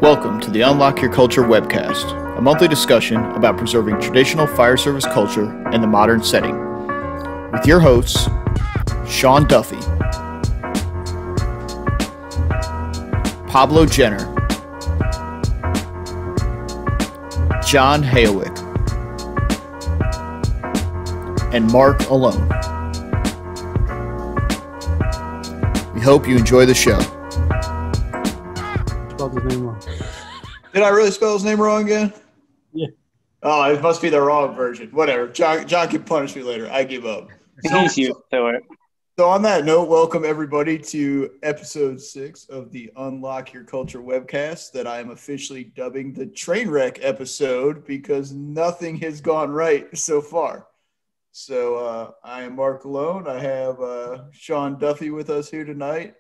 Welcome to the Unlock Your Culture webcast, a monthly discussion about preserving traditional fire service culture in the modern setting. With your hosts, Sean Duffy, Pablo Jenner, John Hayowick, and Mark Alone. We hope you enjoy the show. Spelled his name wrong. Did I really spell his name wrong again? Yeah. Oh, it must be the wrong version. Whatever. John can punish me later. I give up. He's used to it. So on that note, welcome everybody to episode 6 of the Unlock Your Culture webcast that I am officially dubbing the train wreck episode because nothing has gone right so far. So I am Mark Alone. I have Sean Duffy with us here tonight.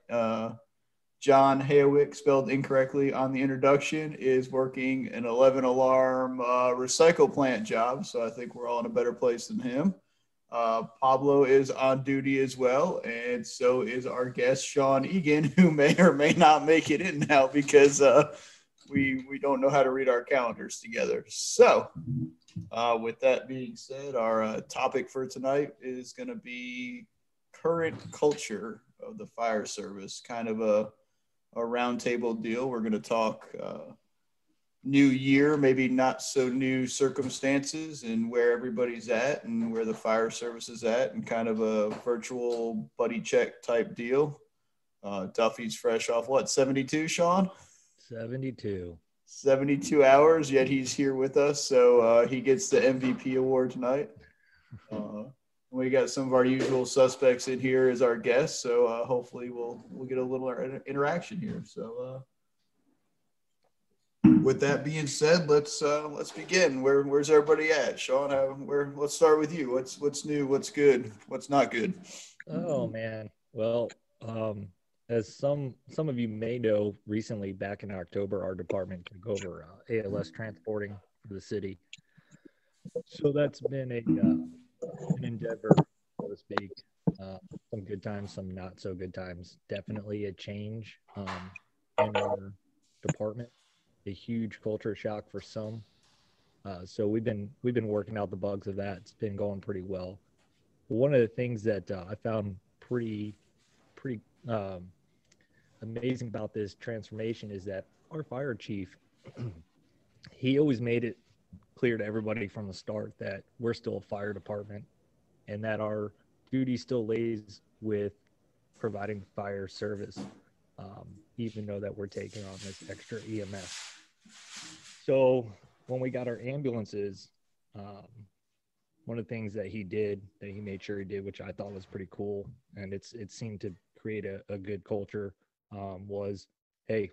John Hayowick, spelled incorrectly on the introduction, is working an 11-alarm recycle plant job, so I think we're all in a better place than him. Pablo is on duty as well, and so is our guest, Sean Egan, who may or may not make it in now because we don't know how to read our calendars together. So with that being said, our topic for tonight is going to be current culture of the fire service, kind of a roundtable deal. We're going to talk new year, maybe not so new circumstances and where everybody's at and where the fire service is at, and kind of a virtual buddy check type deal. Duffy's fresh off what, 72, Sean? 72 hours, yet he's here with us, so he gets the MVP award tonight. We got some of our usual suspects in here as our guests, so hopefully we'll get a little interaction here. So with that being said, let's begin. Where's everybody at, Sean? Let's start with you. What's new? What's good? What's not good? Oh man, well, as some of you may know, recently back in October, our department took over ALS transporting for the city. So that's been an endeavor, so to speak. Some good times, some not so good times. Definitely a change in our department. A huge culture shock for some. So we've been working out the bugs of that. It's been going pretty well. But one of the things that I found pretty amazing about this transformation is that our fire chief, he always made it clear to everybody from the start that we're still a fire department and that our duty still lays with providing fire service, even though that we're taking on this extra EMS. So when we got our ambulances, one of the things that he made sure he did, which I thought was pretty cool, and it seemed to create a good culture, was, hey,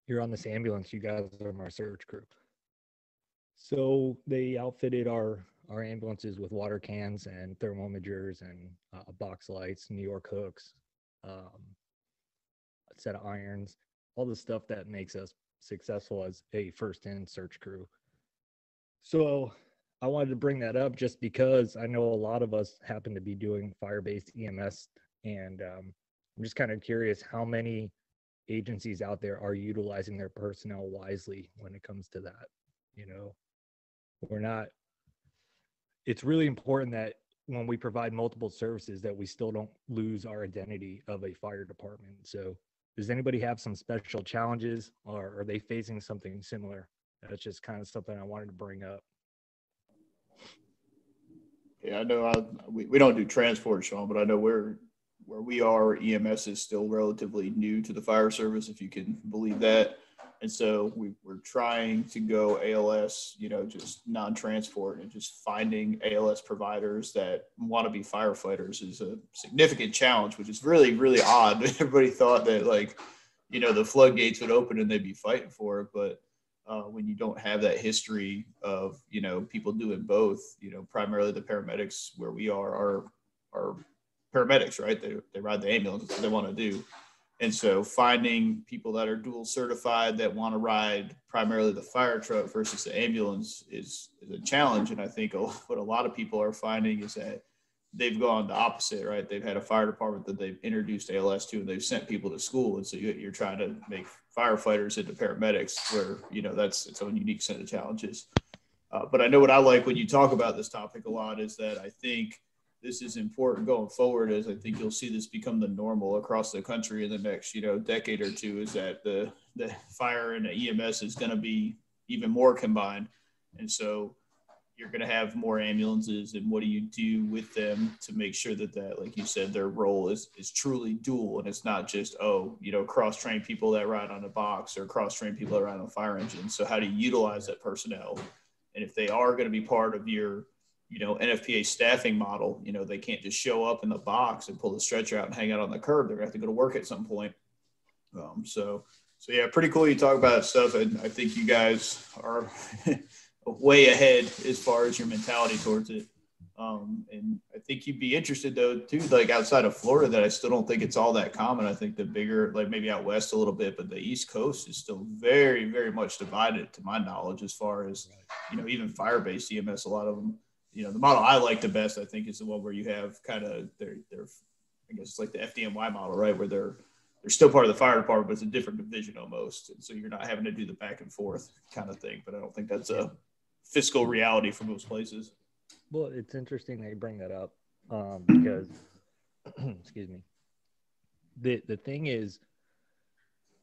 you're on this ambulance, you guys are my search crew. So they outfitted our ambulances with water cans and thermometers and box lights, New York hooks, a set of irons, all the stuff that makes us successful as a first-in search crew. So I wanted to bring that up just because I know a lot of us happen to be doing fire-based EMS, and I'm just kind of curious how many agencies out there are utilizing their personnel wisely when it comes to that. It's really important that when we provide multiple services that we still don't lose our identity of a fire department. So does anybody have some special challenges, or are they facing something similar? That's just kind of something I wanted to bring up. Yeah, I know we don't do transport, Sean, but I know where we are, EMS is still relatively new to the fire service, if you can believe that. And so we're trying to go ALS, just non-transport, and just finding ALS providers that want to be firefighters is a significant challenge, which is really, really odd. Everybody thought that the floodgates would open and they'd be fighting for it. But when you don't have that history of, people doing both, primarily the paramedics where we are paramedics, right? They ride the ambulance, that's what they want to do. And so finding people that are dual certified that want to ride primarily the fire truck versus the ambulance is a challenge. And I think what a lot of people are finding is that they've gone the opposite, right? They've had a fire department that they've introduced ALS to, and they've sent people to school. And so you're trying to make firefighters into paramedics, where, that's its own unique set of challenges. But I know what I like when you talk about this topic a lot is that I think this is important going forward, as I think you'll see this become the normal across the country in the next, decade or two, is that the fire and the EMS is going to be even more combined. And so you're going to have more ambulances, and what do you do with them to make sure that, like you said, their role is truly dual, and it's not just, cross-train people that ride on a box or cross-train people that ride on a fire engine. So how do you utilize that personnel? And if they are going to be part of your, NFPA staffing model, they can't just show up in the box and pull the stretcher out and hang out on the curb. They're going to have to go to work at some point. So yeah, pretty cool you talk about that stuff. And I think you guys are way ahead as far as your mentality towards it. And I think you'd be interested, though, too, like outside of Florida, that I still don't think it's all that common. I think the bigger, like maybe out west a little bit, but the East Coast is still very, very much divided, to my knowledge, as far as, even fire-based EMS. A lot of them, the model I like the best, I think, is the one where you have kind of their I guess it's like the FDNY model, right, where they're still part of the fire department, but it's a different division almost. And so you're not having to do the back and forth kind of thing. But I don't think that's a fiscal reality for most places. Well, it's interesting that you bring that up because, excuse me, the thing is,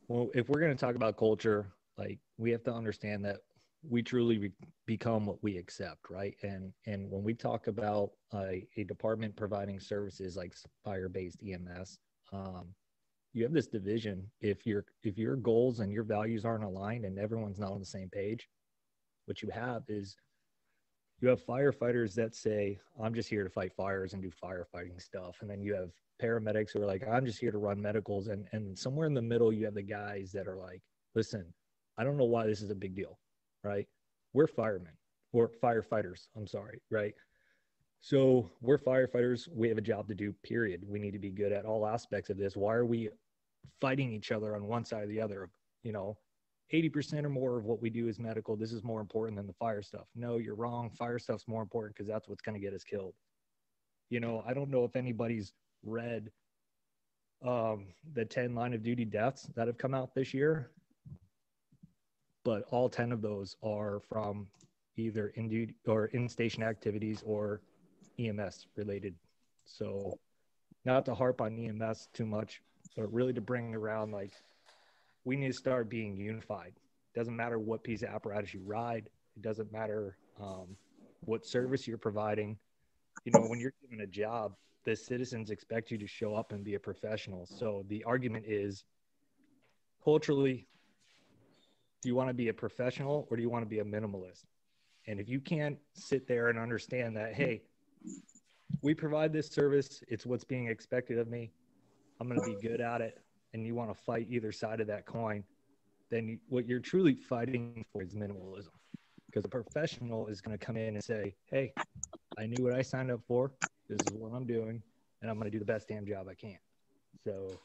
well, if we're going to talk about culture, like we have to understand that we truly become what we accept, right? And when we talk about a department providing services like fire-based EMS, you have this division. If your goals and your values aren't aligned and everyone's not on the same page, what you have is you have firefighters that say, I'm just here to fight fires and do firefighting stuff. And then you have paramedics who are like, I'm just here to run medicals. And somewhere in the middle, you have the guys that are like, listen, I don't know why this is a big deal, right? We're firemen or firefighters. I'm sorry, right? So we're firefighters. We have a job to do, period. We need to be good at all aspects of this. Why are we fighting each other on one side or the other? 80% or more of what we do is medical. This is more important than the fire stuff. No, you're wrong. Fire stuff's more important because that's what's going to get us killed. I don't know if anybody's read the 10 line of duty deaths that have come out this year, but all 10 of those are from either in duty or in station activities or EMS related. So not to harp on EMS too much, but really to bring around, like, we need to start being unified. It doesn't matter what piece of apparatus you ride. It doesn't matter what service you're providing. When you're given a job, the citizens expect you to show up and be a professional. So the argument is, culturally, do you want to be a professional or do you want to be a minimalist? And if you can't sit there and understand that, hey, we provide this service, it's what's being expected of me, I'm going to be good at it, and you want to fight either side of that coin, then what you're truly fighting for is minimalism. Because a professional is going to come in and say, hey, I knew what I signed up for. This is what I'm doing, and I'm going to do the best damn job I can. So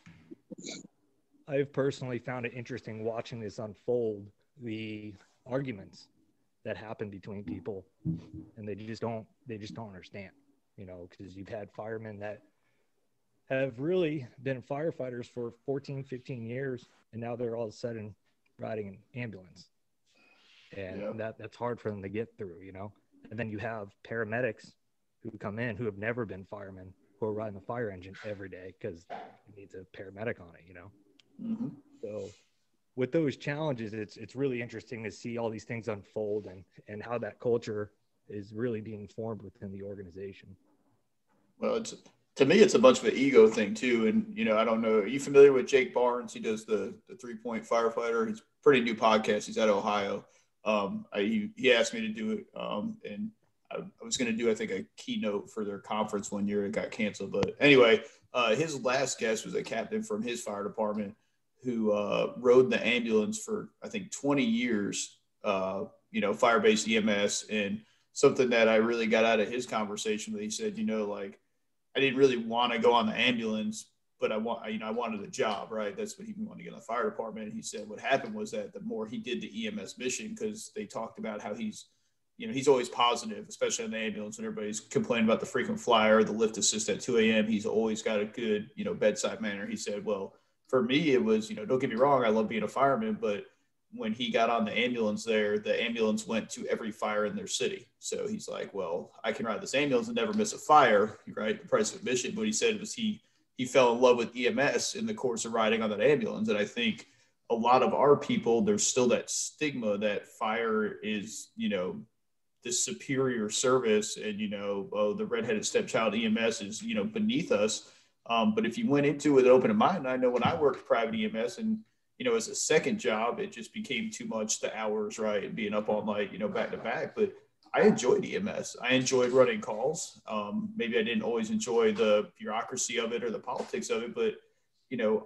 I've personally found it interesting watching this unfold, the arguments that happen between people, and they just don't understand, because you've had firemen that have really been firefighters for 14, 15 years, and now they're all of a sudden riding an ambulance. And that's hard for them to get through, And then you have paramedics who come in who have never been firemen, who are riding the fire engine every day because it needs a paramedic on it, Mm-hmm. So with those challenges, it's really interesting to see all these things unfold and how that culture is really being formed within the organization. Well, to me, it's a bunch of an ego thing too. And, I don't know, are you familiar with Jake Barnes? He does the 3-point firefighter. He's a pretty new podcast. He's out of Ohio. He asked me to do it. And I was going to do, I think, a keynote for their conference one year. It got canceled. But anyway, his last guest was a captain from his fire department who rode the ambulance for, I think, 20 years, fire-based EMS. And something that I really got out of his conversation, he said, I didn't really want to go on the ambulance, but I wanted a job, right? That's what he wanted to get in the fire department. And he said what happened was that the more he did the EMS mission, because they talked about how he's always positive, especially on the ambulance when everybody's complaining about the frequent flyer, the lift assist at 2 a.m. He's always got a good, bedside manner. He said, well, for me, it was, don't get me wrong, I love being a fireman, but when he got on the ambulance there, the ambulance went to every fire in their city. So he's like, well, I can ride this ambulance and never miss a fire, right? The price of admission. What he said was he fell in love with EMS in the course of riding on that ambulance. And I think a lot of our people, there's still that stigma that fire is, the superior service and, the redheaded stepchild EMS is, beneath us. But if you went into it with an open mind, I know when I worked private EMS and, as a second job, it just became too much, the hours, right? And being up all night, back to back. But I enjoyed EMS. I enjoyed running calls. Maybe I didn't always enjoy the bureaucracy of it or the politics of it, but,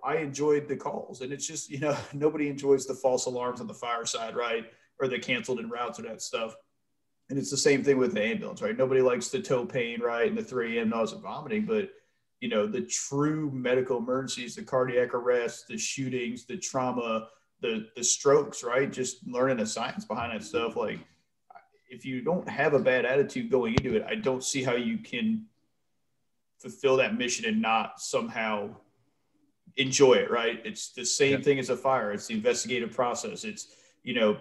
I enjoyed the calls. And it's just, nobody enjoys the false alarms on the fire side, right? Or the canceled en routes or that stuff. And it's the same thing with the ambulance, right? Nobody likes the toe pain, right? And the 3 a.m. nausea and vomiting, but the true medical emergencies, the cardiac arrests, the shootings, the trauma, the strokes, right? Just learning the science behind that stuff. Like, if you don't have a bad attitude going into it, I don't see how you can fulfill that mission and not somehow enjoy it, right? It's the same thing as a fire. It's the investigative process. It's,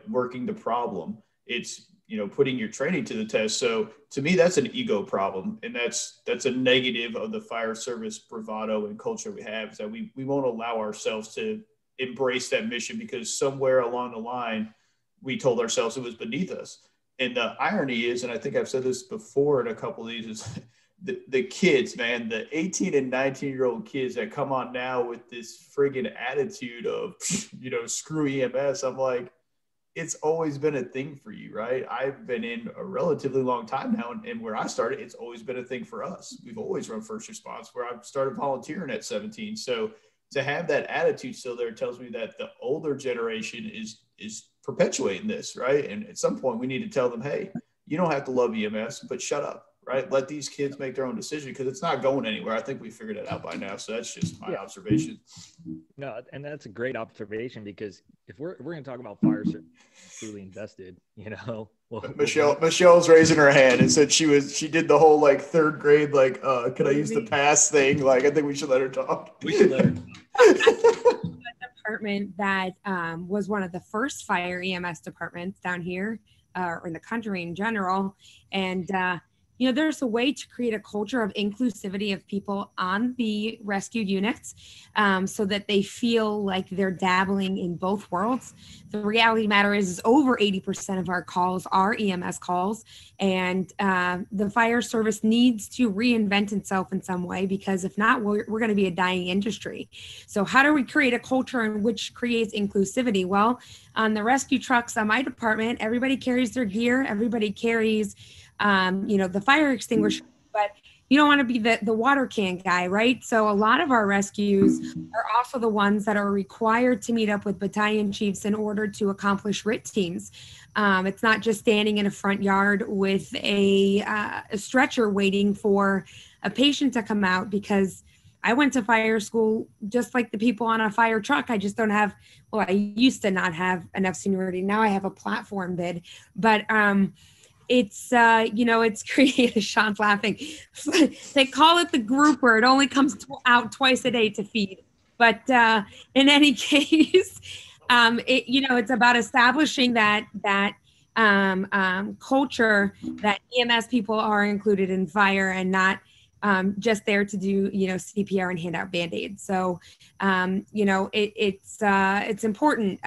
working the problem. It's, putting your training to the test. So to me, that's an ego problem. And that's a negative of the fire service bravado and culture we have, is that we won't allow ourselves to embrace that mission because somewhere along the line, we told ourselves it was beneath us. And the irony is, and I think I've said this before in a couple of these, is the kids, man, the 18 and 19-year-old kids that come on now with this friggin' attitude of, screw EMS. I'm like, it's always been a thing for you, right? I've been in a relatively long time now, and where I started, it's always been a thing for us. We've always run first response, where I started volunteering at 17. So to have that attitude still there tells me that the older generation is perpetuating this, right? And at some point we need to tell them, hey, you don't have to love EMS, but shut up, right? Let these kids make their own decision, because it's not going anywhere. I think we figured it out by now. So that's just my observation. No, and that's a great observation, because if we're going to talk about fire service truly invested, Michelle's raising her hand and said she did the whole like third grade, like, could I use the pass thing? Like, I think we should let her talk. We should let her talk. Department that was one of the first fire EMS departments down here or in the country in general. And, there's a way to create a culture of inclusivity of people on the rescued units so that they feel like they're dabbling in both worlds. The reality matter is over 80% of our calls are EMS calls, and the fire service needs to reinvent itself in some way, because if not, we're going to be a dying industry. So how do we create a culture in which creates inclusivity? Well, on the rescue trucks on my department, everybody carries their gear, everybody carries the fire extinguisher, but you don't want to be the water can guy, right? So a lot of our rescues are also the ones that are required to meet up with battalion chiefs in order to accomplish RIT teams. It's not just standing in a front yard with a stretcher waiting for a patient to come out, because I went to fire school just like the people on a fire truck. I just don't have, I used to not have enough seniority. Now I have a platform bid, but it's, it's created, Sean's laughing. They call it the grouper. It only comes out twice a day to feed. But in any case, it's about establishing that culture that EMS people are included in fire and not just there to do, CPR and hand out Band-Aids. So, it's important.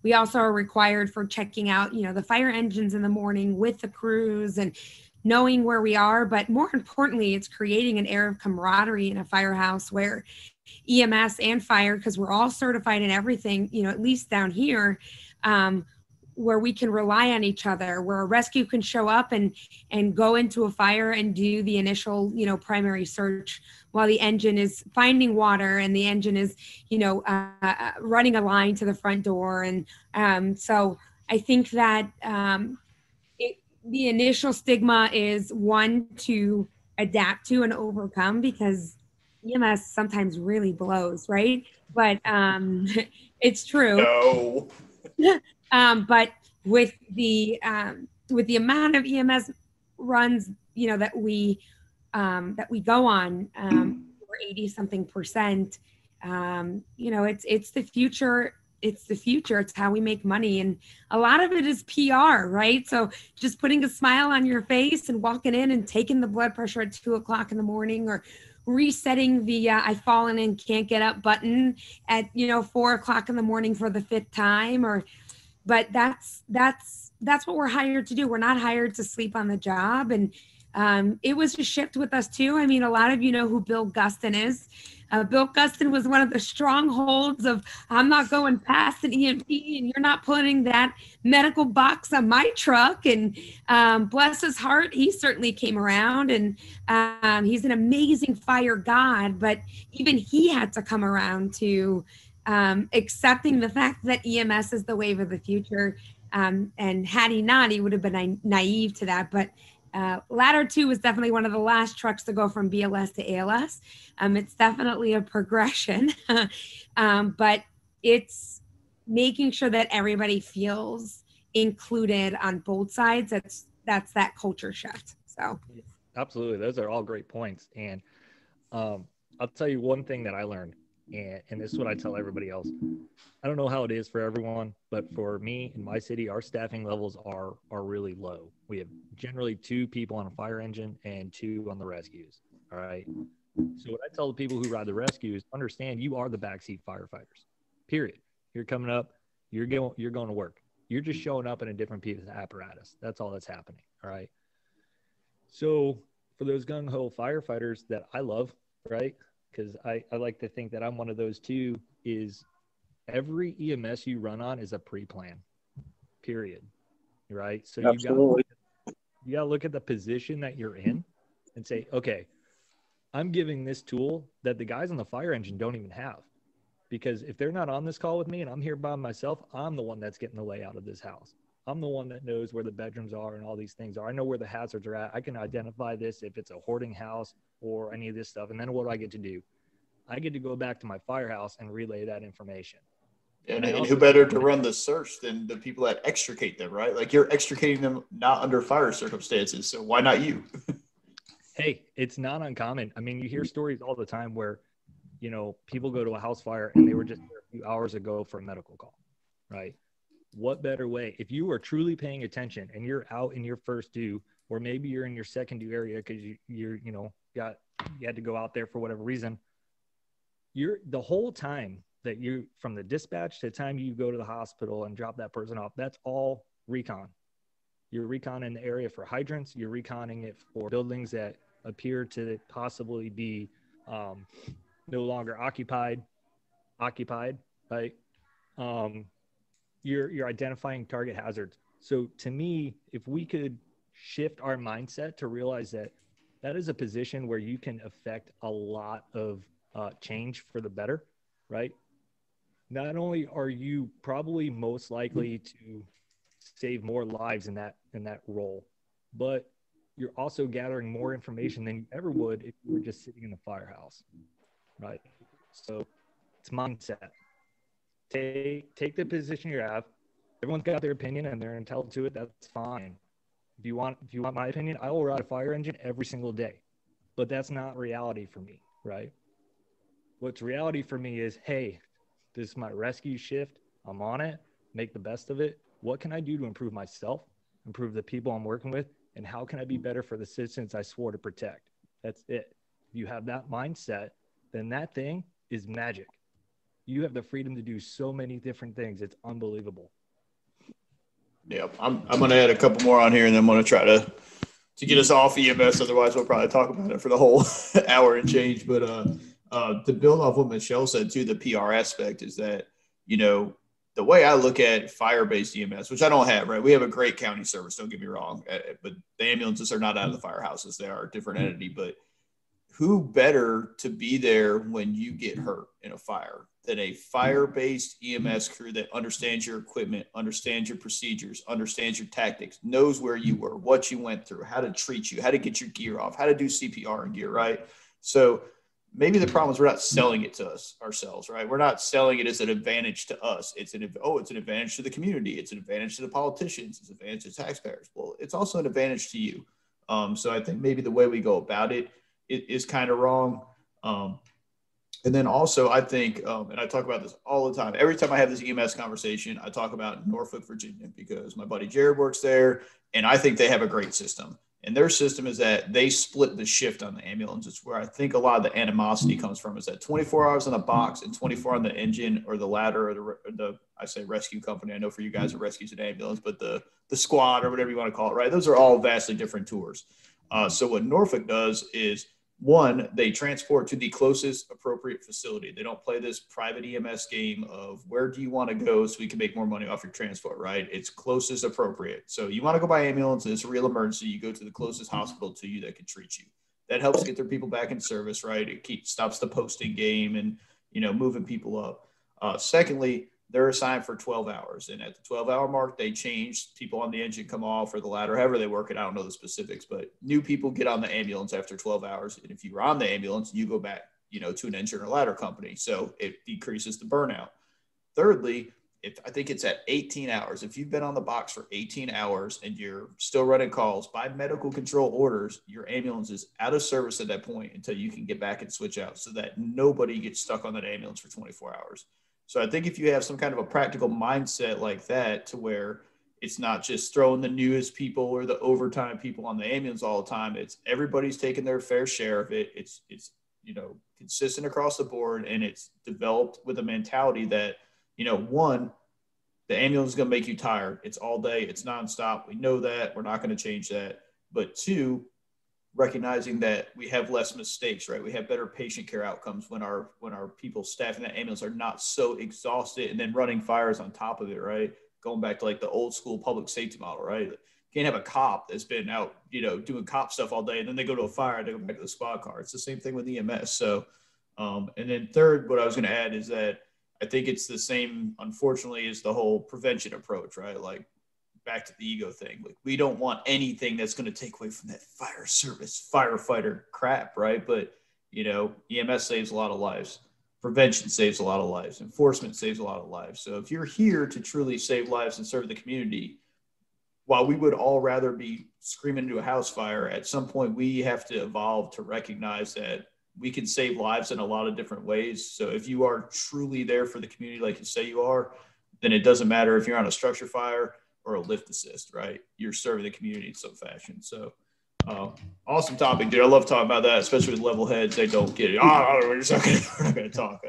We also are required for checking out, the fire engines in the morning with the crews and knowing where we are. But more importantly, it's creating an air of camaraderie in a firehouse where EMS and fire, because we're all certified in everything, at least down here, where we can rely on each other, where a rescue can show up and go into a fire and do the initial, primary search while the engine is finding water and the engine is, running a line to the front door. And so I think that the initial stigma is one to adapt to and overcome, because EMS sometimes really blows, right? But it's true. No. But with the amount of EMS runs, that we go on, over 80-something%, It's the future. It's the future. It's how we make money. And a lot of it is PR, right? So just putting a smile on your face and walking in and taking the blood pressure at 2 o'clock in the morning, or resetting the I've fallen and can't get up button at 4 o'clock in the morning for the fifth time. But that's what we're hired to do. We're not hired to sleep on the job. And it was a shift with us too. I mean, a lot of you know who Bill Gustin is. Bill Gustin was one of the strongholds of, I'm not going past an EMT and you're not putting that medical box on my truck. And bless his heart, he certainly came around, and he's an amazing fire god. But even he had to come around to accepting the fact that EMS is the wave of the future. And had he not, he would have been naive to that. But Ladder 2 was definitely one of the last trucks to go from BLS to ALS. It's definitely a progression, but it's making sure that everybody feels included on both sides. That's that culture shift. So absolutely, those are all great points. And I'll tell you one thing that I learned, and this is what I tell everybody else. I don't know how it is for everyone, but for me in my city, our staffing levels are really low. We have generally 2 people on a fire engine and 2 on the rescues. All right. So what I tell the people who ride the rescues, understand you are the backseat firefighters, period. You're coming up, you're going to work. You're just showing up in a different piece of apparatus. That's all that's happening. All right. So for those gung-ho firefighters that I love, right, because I like to think that I'm one of those too, is every EMS you run on is a pre-plan, period. Right? So Absolutely. you got to look at the position that you're in and say, okay, I'm giving this tool that the guys on the fire engine don't even have. Because if they're not on this call with me and I'm here by myself, I'm the one that's getting the layout of this house. I'm the one that knows where the bedrooms are and all these things are. I know where the hazards are at. I can identify this if it's a hoarding house or any of this stuff. And then what do I get to do? I get to go back to my firehouse and relay that information. And who better to run the search than the people that extricate them, right? Like, you're extricating them not under fire circumstances. So why not you? Hey, it's not uncommon. I mean, you hear stories all the time where, people go to a house fire and they were just there a few hours ago for a medical call, right? What better way? If you are truly paying attention and you're out in your first due, or maybe you're in your second due area because you had to go out there for whatever reason, you're the whole time that you, from the dispatch to the time you go to the hospital and drop that person off, that's all recon. You're reconning the area for hydrants. You're reconning it for buildings that appear to possibly be no longer occupied, right? You're identifying target hazards. So to me, if we could shift our mindset to realize that that is a position where you can affect a lot of change for the better, right? Not only are you probably most likely to save more lives in that role, but you're also gathering more information than you ever would if you were just sitting in the firehouse, right? So it's mindset. Take the position you have. Everyone's got their opinion and they're entitled to it. That's fine. If you want my opinion, I will ride a fire engine every single day, but that's not reality for me, right? What's reality for me is, hey, this is my rescue shift. I'm on it. Make the best of it. What can I do to improve myself, improve the people I'm working with, and how can I be better for the citizens I swore to protect? That's it. If you have that mindset, then that thing is magic. You have the freedom to do so many different things. It's unbelievable. Yeah, I'm going to add a couple more on here, and then I'm going to try to get us off EMS. Otherwise, we'll probably talk about it for the whole hour and change. But to build off what Michelle said, too, the PR aspect is that, the way I look at fire-based EMS, which I don't have, right? We have a great county service, don't get me wrong, but the ambulances are not out of the firehouses. They are a different entity. But who better to be there when you get hurt in a fire than a fire-based EMS crew that understands your equipment, understands your procedures, understands your tactics, knows where you were, what you went through, how to treat you, how to get your gear off, how to do CPR and gear, right? So maybe the problem is we're not selling it to ourselves, right? We're not selling it as an advantage to us. It's an advantage to the community. It's an advantage to the politicians. It's an advantage to taxpayers. Well, it's also an advantage to you. So I think maybe the way we go about it is kind of wrong. And then also, I think, and I talk about this all the time. Every time I have this EMS conversation, I talk about Norfolk, Virginia, because my buddy Jared works there, and I think they have a great system. And their system is that they split the shift on the ambulance. It's where I think a lot of the animosity comes from, is that 24 hours on the box and 24 on the engine or the ladder, or the I say rescue company. I know for you guys, it rescues an ambulance, but the squad or whatever you want to call it, right? Those are all vastly different tours. So what Norfolk does is, one, they transport to the closest appropriate facility. They don't play this private EMS game of where do you want to go so we can make more money off your transport, right? It's closest appropriate. So you want to go by ambulance, and it's a real emergency, you go to the closest hospital to you that can treat you. That helps get their people back in service, right? It stops the posting game and, moving people up. Secondly, they're assigned for 12 hours. And at the 12-hour mark, they change. People on the engine come off, or the ladder, however they work it. I don't know the specifics, but new people get on the ambulance after 12 hours. And if you were on the ambulance, you go back, to an engine or ladder company. So it decreases the burnout. Thirdly, I think it's at 18 hours. If you've been on the box for 18 hours and you're still running calls, by medical control orders, your ambulance is out of service at that point until you can get back and switch out, so that nobody gets stuck on that ambulance for 24 hours. So I think if you have some kind of a practical mindset like that, to where it's not just throwing the newest people or the overtime people on the ambulance all the time, it's everybody's taking their fair share of it. It's consistent across the board, and it's developed with a mentality that, one, the ambulance is going to make you tired. It's all day. It's nonstop. We know that. We're not going to change that. But two, recognizing that we have less mistakes, right? We have better patient care outcomes when our people staffing that ambulance are not so exhausted and then running fires on top of it, right? Going back to like the old school public safety model, right? You can't have a cop that's been out, doing cop stuff all day, and then they go to a fire and they go back to the squad car. It's the same thing with EMS. So, and then third, what I was going to add is that I think it's the same, unfortunately, as the whole prevention approach, right? Like, back to the ego thing. Like, we don't want anything that's going to take away from that fire service, firefighter crap, right? But, EMS saves a lot of lives. Prevention saves a lot of lives. Enforcement saves a lot of lives. So if you're here to truly save lives and serve the community, while we would all rather be screaming into a house fire, at some point we have to evolve to recognize that we can save lives in a lot of different ways. So if you are truly there for the community, like you say you are, then it doesn't matter if you're on a structure fire or a lift assist, right? You're serving the community in some fashion. So awesome topic, dude. I love talking about that, especially with level heads. They don't get it. We're just not going to talk.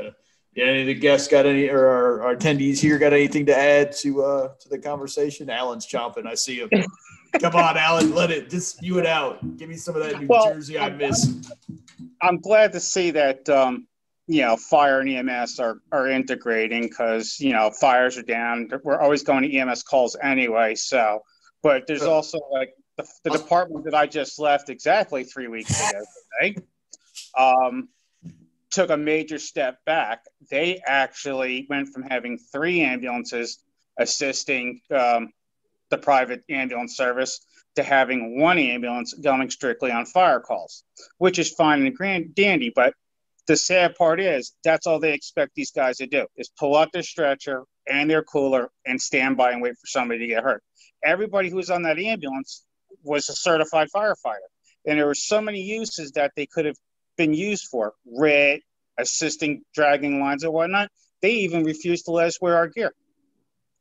Yeah, any of the guests got any, or our attendees here got anything to add to the conversation? Alan's chomping. I see him. Come on, Alan, let it, just spew it out. Give me some of that New Jersey I miss. I'm glad to see that, fire and EMS are integrating, because, fires are down. We're always going to EMS calls anyway. So, but there's also like the department that I just left exactly 3 weeks ago today, took a major step back. They actually went from having 3 ambulances assisting the private ambulance service to having 1 ambulance going strictly on fire calls, which is fine and dandy. But the sad part is that's all they expect these guys to do, is pull out their stretcher and their cooler and stand by and wait for somebody to get hurt. Everybody who was on that ambulance was a certified firefighter. And there were so many uses that they could have been used for: RIT, assisting, dragging lines and whatnot. They even refused to let us wear our gear.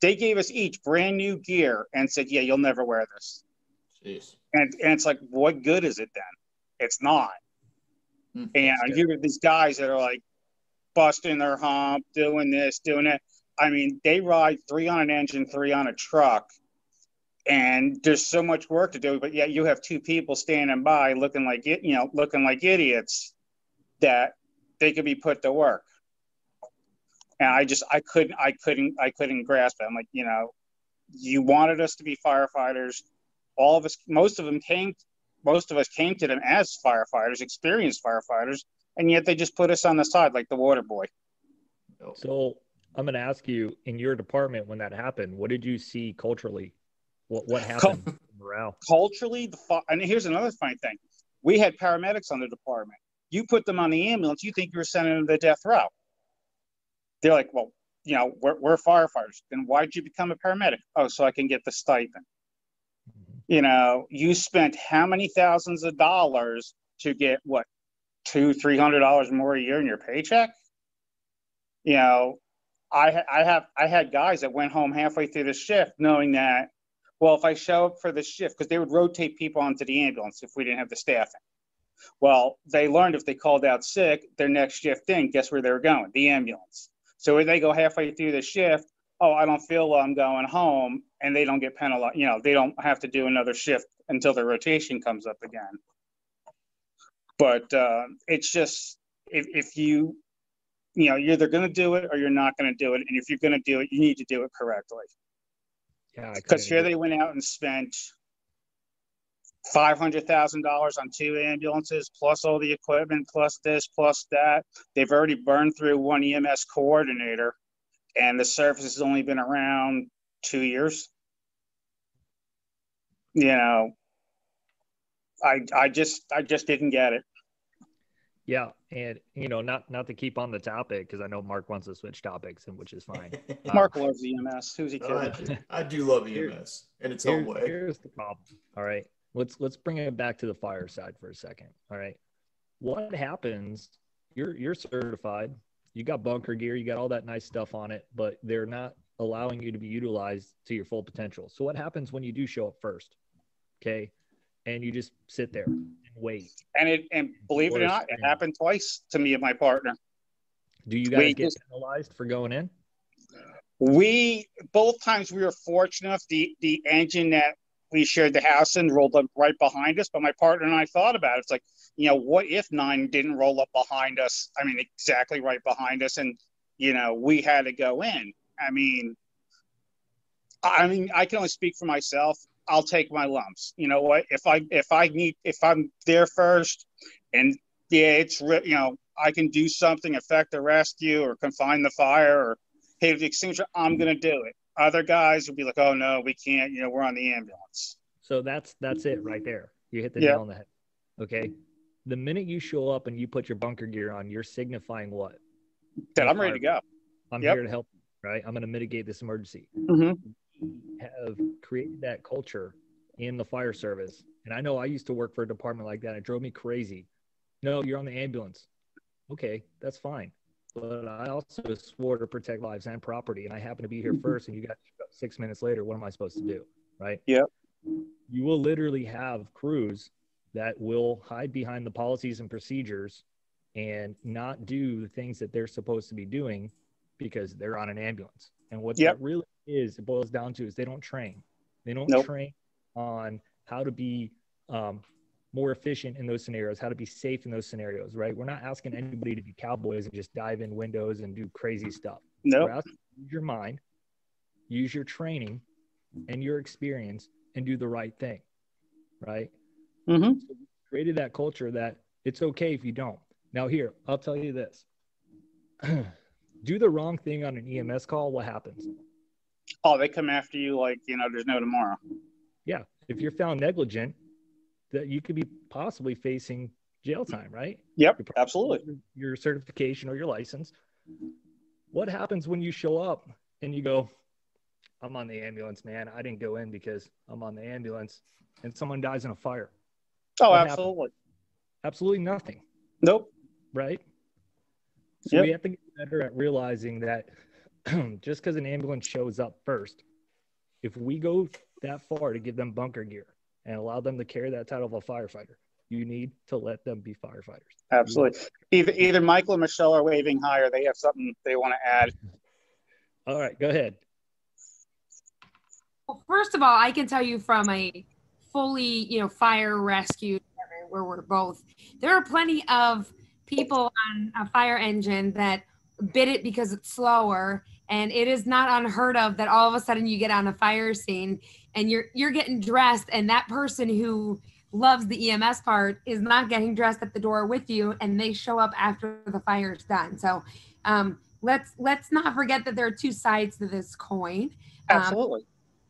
They gave us each brand new gear and said, yeah, you'll never wear this. Jeez. And it's like, what good is it then? It's not. And you have these guys that are like busting their hump, doing this, doing that. I mean, they ride 3 on an engine, 3 on a truck, and there's so much work to do. But yet you have 2 people standing by looking like idiots that they could be put to work. And I couldn't grasp it. I'm like, you wanted us to be firefighters. All of us, most of us came to them as firefighters, experienced firefighters, and yet they just put us on the side like the water boy. So I'm going to ask you, in your department, when that happened, what did you see culturally? What happened? Morale. Culturally, and here's another funny thing. We had paramedics on the department. You put them on the ambulance, you think you're sending them to death row. They're like, well, we're firefighters. Then why'd you become a paramedic? Oh, so I can get the stipend. You spent how many thousands of dollars to get $200-300 more a year in your paycheck. You know, I had guys that went home halfway through the shift knowing that, well, if I show up for the shift, because they would rotate people onto the ambulance if we didn't have the staffing. Well, they learned if they called out sick, their next shift in, guess where they were going? The ambulance. So when they go halfway through the shift, oh, I don't feel well, I'm going home, and they don't get penalized. You know, they don't have to do another shift until their rotation comes up again. But it's just, if you know, you're either going to do it or you're not going to do it. And if you're going to do it, you need to do it correctly. Yeah, because here they went out and spent $500,000 on 2 ambulances, plus all the equipment, plus this, plus that. They've already burned through 1 EMS coordinator, and the service has only been around 2 years. You know, I just didn't get it. Yeah, and you know, not to keep on the topic, because I know Mark wants to switch topics, and which is fine. Mark loves EMS. Who's he kidding? I do love EMS in its own way. Here's the problem. All right, let's bring it back to the fire side for a second. All right, what happens? You're certified. You got bunker gear. You got all that nice stuff on it, but they're not allowing you to be utilized to your full potential. So what happens when you do show up first? Okay, and you just sit there and wait. And believe it or not, it happened twice to me and my partner. Do you guys get penalized for going in? Both times we were fortunate enough, the engine that we shared the house in rolled up right behind us, but my partner and I thought about it. It's like, you know, what if 9 didn't roll up behind us? I mean, exactly right behind us, and you know, we had to go in. I mean, I can only speak for myself. I'll take my lumps. You know what? If I'm there first, and yeah, you know, I can do something, affect the rescue or confine the fire or hit the extinguisher, I'm gonna do it. Other guys would be like, oh no, we can't. You know, we're on the ambulance. So that's it right there. You hit the nail on the head. Okay. The minute you show up and you put your bunker gear on, you're signifying what? That I'm ready to go. I'm here to help you, right? I'm going to mitigate this emergency. Mm-hmm. Have created that culture in the fire service. And I know I used to work for a department like that. It drove me crazy. No, you're on the ambulance. Okay, that's fine. But I also swore to protect lives and property. And I happen to be here first, and you got 6 minutes later. What am I supposed to do? Right? Yeah. You will literally have crews that will hide behind the policies and procedures and not do the things that they're supposed to be doing because they're on an ambulance. And what that really is, it boils down to, is they don't train. They don't train on how to be more efficient in those scenarios, how to be safe in those scenarios, right? We're not asking anybody to be cowboys and just dive in windows and do crazy stuff. We're asking you to use your mind, use your training and your experience, and do the right thing, right? Mm-hmm. So we created that culture that it's okay if you don't. Now here, I'll tell you this. Do the wrong thing on an EMS call, what happens? Oh, they come after you like, you know, there's no tomorrow. Yeah. If you're found negligent, that you could be possibly facing jail time, right? Yep, absolutely. Your certification or your license. What happens when you show up and you go, I'm on the ambulance, man. I didn't go in because I'm on the ambulance, and someone dies in a fire? Oh, absolutely. Happened? Absolutely nothing. Nope. Right? So we have to get better at realizing that just because an ambulance shows up first, if we go that far to give them bunker gear and allow them to carry that title of a firefighter, you need to let them be firefighters. Absolutely. Either Michael or Michelle are waving high, or they have something they want to add. All right, go ahead. Well, first of all, I can tell you from a fully, fire rescue department where we're both, there are plenty of people on a fire engine that bid it because it's slower, and it is not unheard of that all of a sudden you get on a fire scene and you're getting dressed, and that person who loves the EMS part is not getting dressed at the door with you, and they show up after the fire's done. So let's not forget that there are two sides to this coin. Absolutely.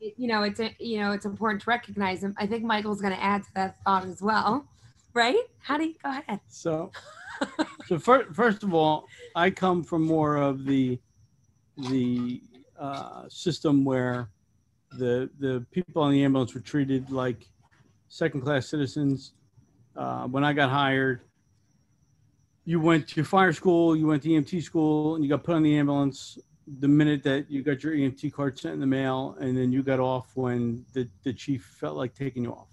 It's important to recognize them. I think Michael's going to add to that thought as well, right? Honey, go ahead. So first of all, I come from more of the system where the people on the ambulance were treated like second-class citizens. When I got hired, you went to fire school, you went to EMT school, and you got put on the ambulance the minute that you got your EMT card sent in the mail, and then you got off when the chief felt like taking you off.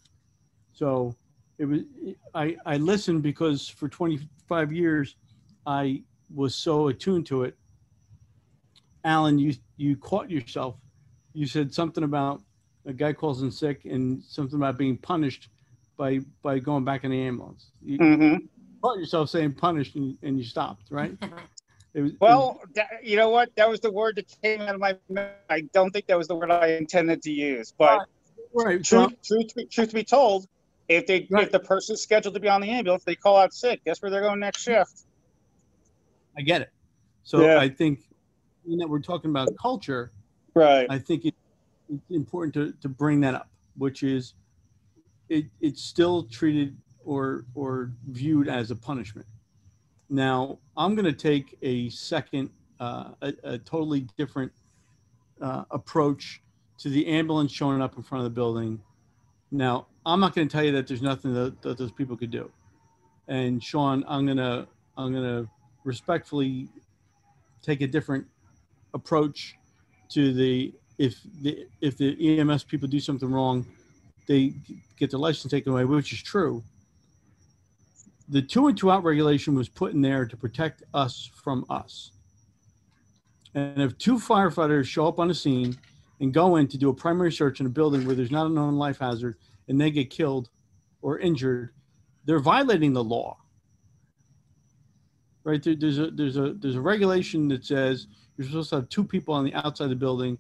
So it was, I listened because for 25 years, I was so attuned to it. Alan, you caught yourself. You said something about a guy calls in sick and something about being punished by going back in the ambulance. You caught yourself saying punished and you stopped, right? You know what? That was the word that came out of my mouth. I don't think that was the word I intended to use. But right. Truth be told, if the person's scheduled to be on the ambulance, they call out sick. Guess where they're going next shift? I get it. So I think that we're talking about culture, right? I think it's important to bring that up, which is it's still treated or viewed as a punishment. Now, I'm going to take a second, a totally different approach to the ambulance showing up in front of the building. Now, I'm not going to tell you that there's nothing that those people could do. And Sean, I'm going to respectfully take a different approach to if the EMS people do something wrong, they get their license taken away, which is true. The 2 and 2 out regulation was put in there to protect us from us. And if 2 firefighters show up on the scene and go in to do a primary search in a building where there's not a known life hazard and they get killed or injured, they're violating the law. Right? There's a regulation that says you're supposed to have 2 people on the outside of the building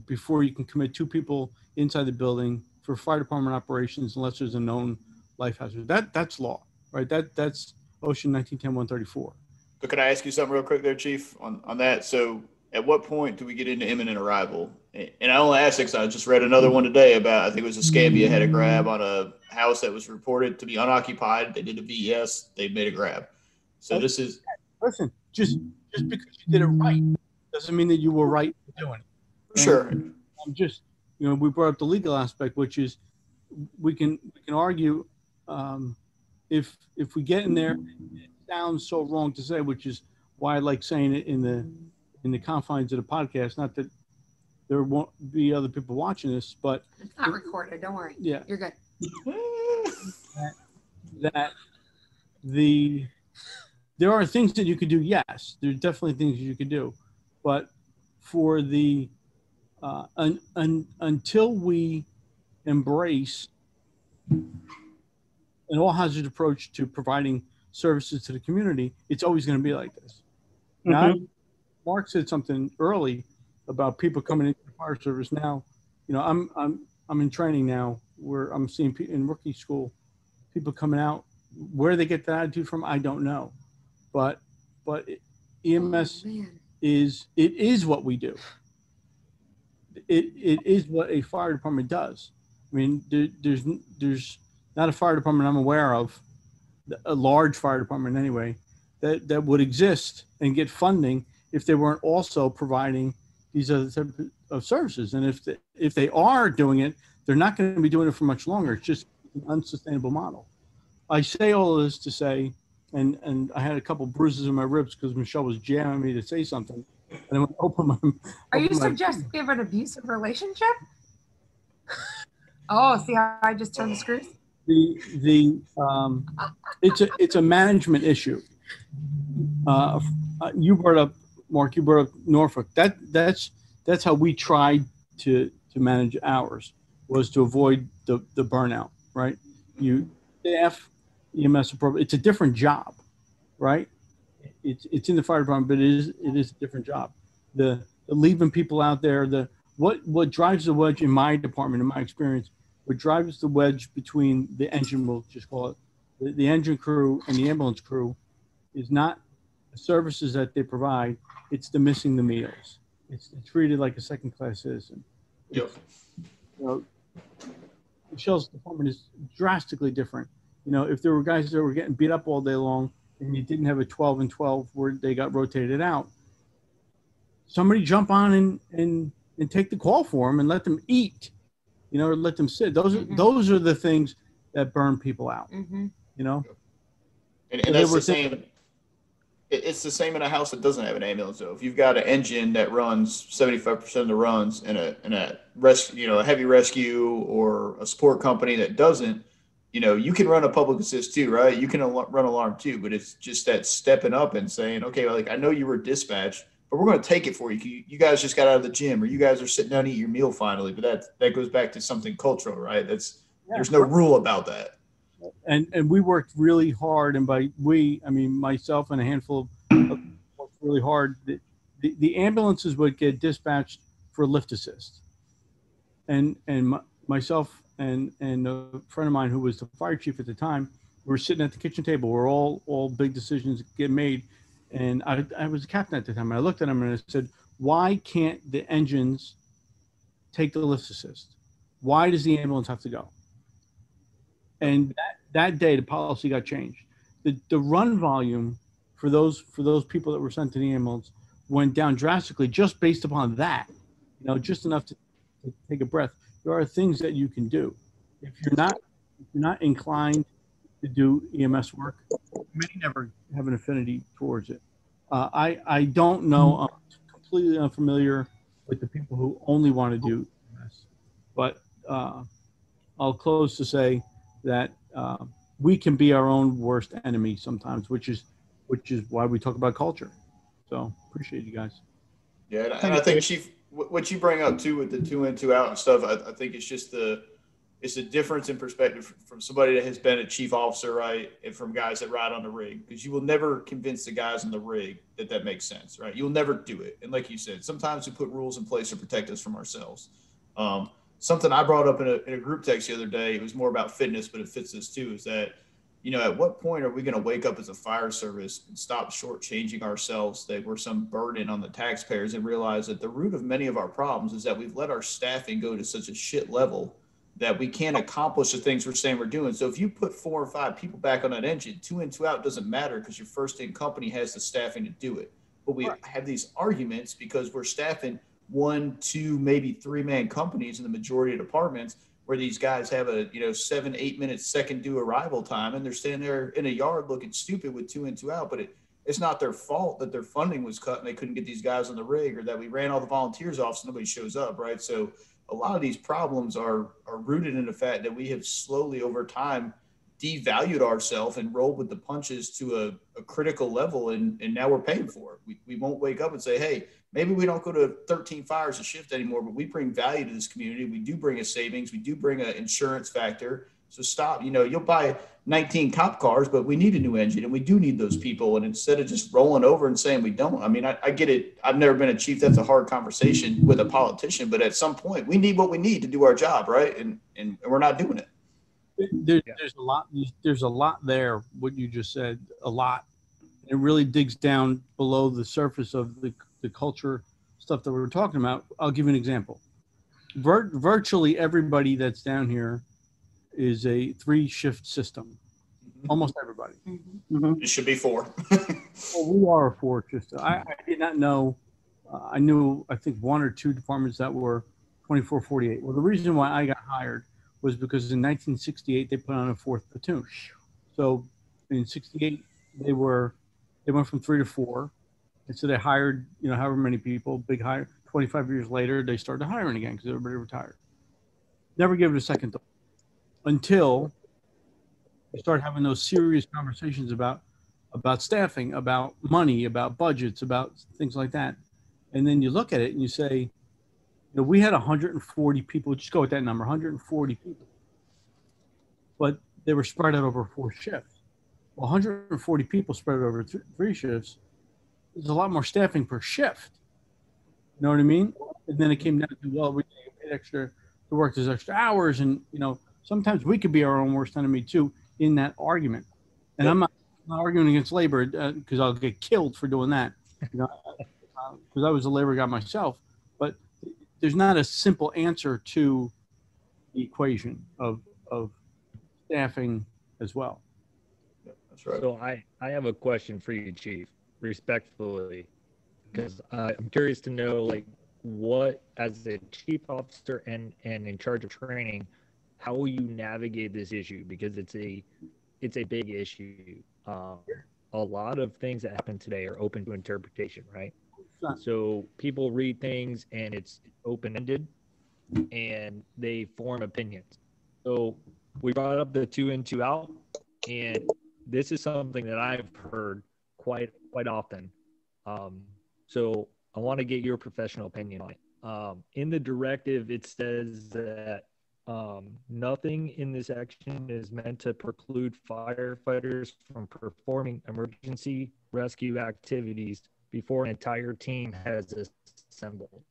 before you can commit 2 people inside the building for fire department operations unless there's a known life hazard. That's law. Right, that's OSHA 1910-134. But can I ask you something real quick there, Chief, on that? So at what point do we get into imminent arrival? And I only asked because I just read another one today about, I think it was Escambia had a grab on a house that was reported to be unoccupied. They did a VES, they made a grab. So this is... Listen, just because you did it right doesn't mean that you were right in doing it. Sure. I'm just, we brought up the legal aspect, which is we can argue if we get in there, it sounds so wrong to say, which is why I like saying it in the confines of the podcast. Not that there won't be other people watching this, but it's not recorded. Don't worry. Yeah, you're good. There are things that you could do. Yes, there's definitely things you could do, but for the until we embrace an all hazard approach to providing services to the community, it's always going to be like this. Now, Mark said something early about people coming into the fire service now. I'm in training now where I'm seeing in rookie school, people coming out. Where they get that attitude from, I don't know. But EMS is what we do. It is what a fire department does. I mean, there's not a fire department I'm aware of, a large fire department anyway, that would exist and get funding if they weren't also providing these other types of services. And if they are doing it, they're not going to be doing it for much longer. It's just an unsustainable model. I say all of this to say, and I had a couple bruises in my ribs because Michelle was jamming me to say something. And I went to open my. Are you suggesting we have an abusive relationship? Oh, see how I just turned the screws? It's a management issue. You brought up, Mark, you brought up Norfolk. That's how we tried to manage ours, was to avoid the burnout, right? You staff EMS appropriate. It's a different job, right? It's in the fire department, but it is a different job. The leaving people out there, what drives the wedge in my department, in my experience, what drives the wedge between the engine, we'll just call it, the engine crew and the ambulance crew, is not the services that they provide, it's the missing the meals. It's treated like a second-class citizen. Yep. Michelle's department is drastically different. If there were guys that were getting beat up all day long and you didn't have a 12 and 12 where they got rotated out, somebody jump on and take the call for them and let them eat, or let them sit. Those are the things that burn people out, And that's the same. It's the same in a house that doesn't have an ambulance. Though, if you've got an engine that runs 75% of the runs in a rescue, a heavy rescue or a support company that doesn't, you can run a public assist too, right? You can run alarm too, but it's just that stepping up and saying, okay, well, like I know you were dispatched, but we're going to take it for you. You guys just got out of the gym, or you guys are sitting down to eat your meal finally. But that goes back to something cultural, right? There's no rule about that. And we worked really hard, and by we, I mean myself and a handful of worked really hard. The ambulances would get dispatched for lift assist, and myself and a friend of mine who was the fire chief at the time, we were sitting at the kitchen table where all big decisions get made, and I was a captain at the time, and I looked at him and I said, why can't the engines take the lift assist? Why does the ambulance have to go? And that day, the policy got changed. The run volume for those people that were sent to the ambulance went down drastically just based upon that. Just enough to take a breath. There are things that you can do. If you're not inclined to do EMS work, you may never have an affinity towards it. I don't know. I'm completely unfamiliar with the people who only want to do EMS, but I'll close to say that we can be our own worst enemy sometimes, which is why we talk about culture. So appreciate you guys. Yeah, and I think Chief, what you bring up too with the 2 in 2 out and stuff, I think it's just it's a difference in perspective from somebody that has been a chief officer, right, and from guys that ride on the rig, because you will never convince the guys on the rig that makes sense, right? You'll never do it, and like you said, sometimes we put rules in place to protect us from ourselves. Something I brought up in a group text the other day, it was more about fitness, but it fits this too, is that, at what point are we going to wake up as a fire service and stop shortchanging ourselves that we're some burden on the taxpayers and realize that the root of many of our problems is that we've let our staffing go to such a shit level that we can't accomplish the things we're saying we're doing. So if you put 4 or 5 people back on that engine, 2 in 2 out doesn't matter because your first in company has the staffing to do it. But we have these arguments because we're staffing 1, 2, maybe 3-man companies in the majority of departments where these guys have a 7-8 minute second due arrival time, and they're standing there in a yard looking stupid with 2 in 2 out. But it's not their fault that their funding was cut and they couldn't get these guys on the rig, or that we ran all the volunteers off so nobody shows up, right? So a lot of these problems are rooted in the fact that we have slowly over time devalued ourselves and rolled with the punches to a critical level, and now we're paying for it. We won't wake up and say, hey, maybe we don't go to 13 fires a shift anymore, but we bring value to this community. We do bring a savings. We do bring an insurance factor. So stop, you'll buy 19 cop cars, but we need a new engine and we do need those people. And instead of just rolling over and saying we don't, I mean, I get it. I've never been a chief. That's a hard conversation with a politician, but at some point we need what we need to do our job. Right. And we're not doing it. There's a lot there. What you just said, a lot. It really digs down below the surface of the culture stuff that we were talking about. I'll give you an example. Virtually everybody that's down here is a 3-shift system. Almost everybody. It should be 4. Well, we are a 4-shift. I did not know. I knew, I think, 1 or 2 departments that were 24/48. Well, the reason why I got hired was because in 1968 they put on a 4th platoon. So in 68 they went from 3 to 4. And so they hired, however many people, big hire. 25 years later, they started hiring again because everybody retired. Never gave it a second thought until we started having those serious conversations about staffing, about money, about budgets, about things like that. And then you look at it and you say, we had 140 people. Just go with that number, 140 people. But they were spread out over 4 shifts. Well, 140 people spread over 3 shifts. There's a lot more staffing per shift. You know what I mean? And then it came down to, well, we paid extra to work those extra hours. And, sometimes we could be our own worst enemy too in that argument. And I'm not arguing against labor because I'll get killed for doing that, because I was a labor guy myself. But there's not a simple answer to the equation of staffing as well. That's right. So I have a question for you, Chief, respectfully, because I'm curious to know, what, as a chief officer and in charge of training, how will you navigate this issue? Because it's a big issue. a lot of things that happen today are open to interpretation, right? Sure. So people read things and it's open-ended and they form opinions. So we brought up the 2 in, 2 out, and this is something that I've heard quite often. So I want to get your professional opinion on it. In the directive, it says that nothing in this action is meant to preclude firefighters from performing emergency rescue activities before an entire team has assembled.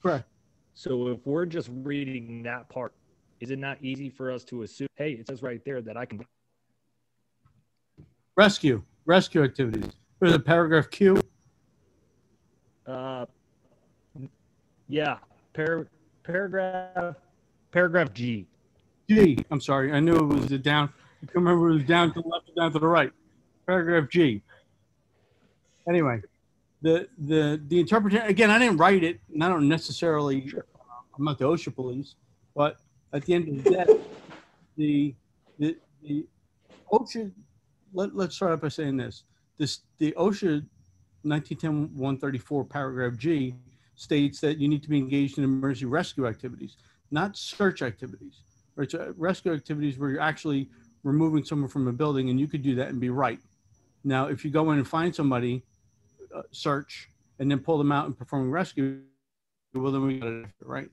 Correct. So if we're just reading that part, is it not easy for us to assume, hey, it says right there that I can Rescue activities. There's a paragraph Q. Yeah, paragraph G. G. I'm sorry. I knew it was the down. I can't remember if it was down to the left or down to the right. Paragraph G. Anyway, the interpretation, again, I didn't write it, and I don't necessarily, I'm not the OSHA police, but at the end of the day, the OSHA, let's start out by saying this. The OSHA 1910-134 paragraph G states that you need to be engaged in emergency rescue activities, not search activities. Right? So rescue activities where you're actually removing someone from a building, and you could do that and be right. Now, if you go in and find somebody, search, and then pull them out and perform a rescue, well, then we got it, right?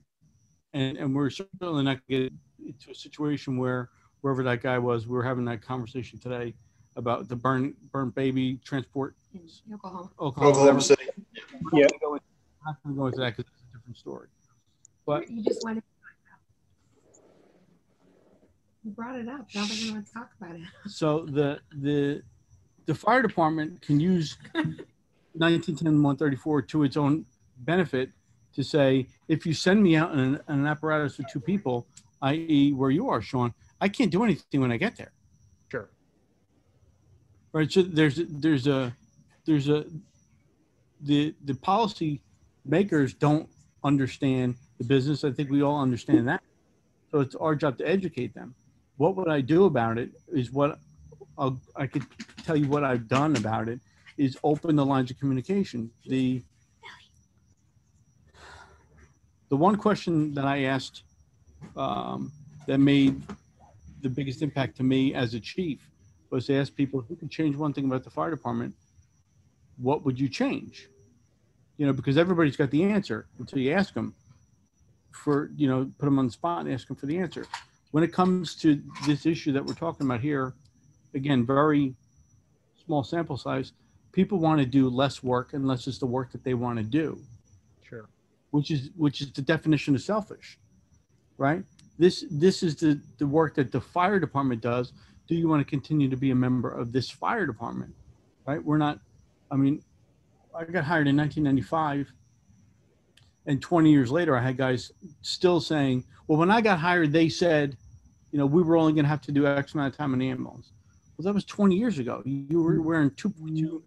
And we're certainly not going to get into a situation where wherever that guy was, we were having that conversation today about the burnt baby transport. Oklahoma City. Yeah. I'm not going to go into that because it's a different story. But you just went. You brought it up. Now we're going to talk about it. So the fire department can use 1910-134 to its own benefit to say, if you send me out in an apparatus with 2 people, i.e. where you are, Sean, I can't do anything when I get there. Sure. Right. So there's the policy makers don't understand the business. I think we all understand that. So it's our job to educate them. What would I do about it is I could tell you what I've done about it is open the lines of communication. The one question that I asked that made the biggest impact to me as a chief was to ask people, if you could change one thing about the fire department, what would you change? You know, because everybody's got the answer until you ask them put them on the spot and ask them for the answer. When it comes to this issue that we're talking about here, again, very small sample size, people want to do less work unless it's the work that they want to do. Sure. Which is the definition of selfish, right? This is the work that the fire department does. Do you want to continue to be a member of this fire department, right? I got hired in 1995, and 20 years later, I had guys still saying, well, when I got hired, they said, we were only going to have to do X amount of time in the ambulance. Well, that was 20 years ago. You were wearing 2.2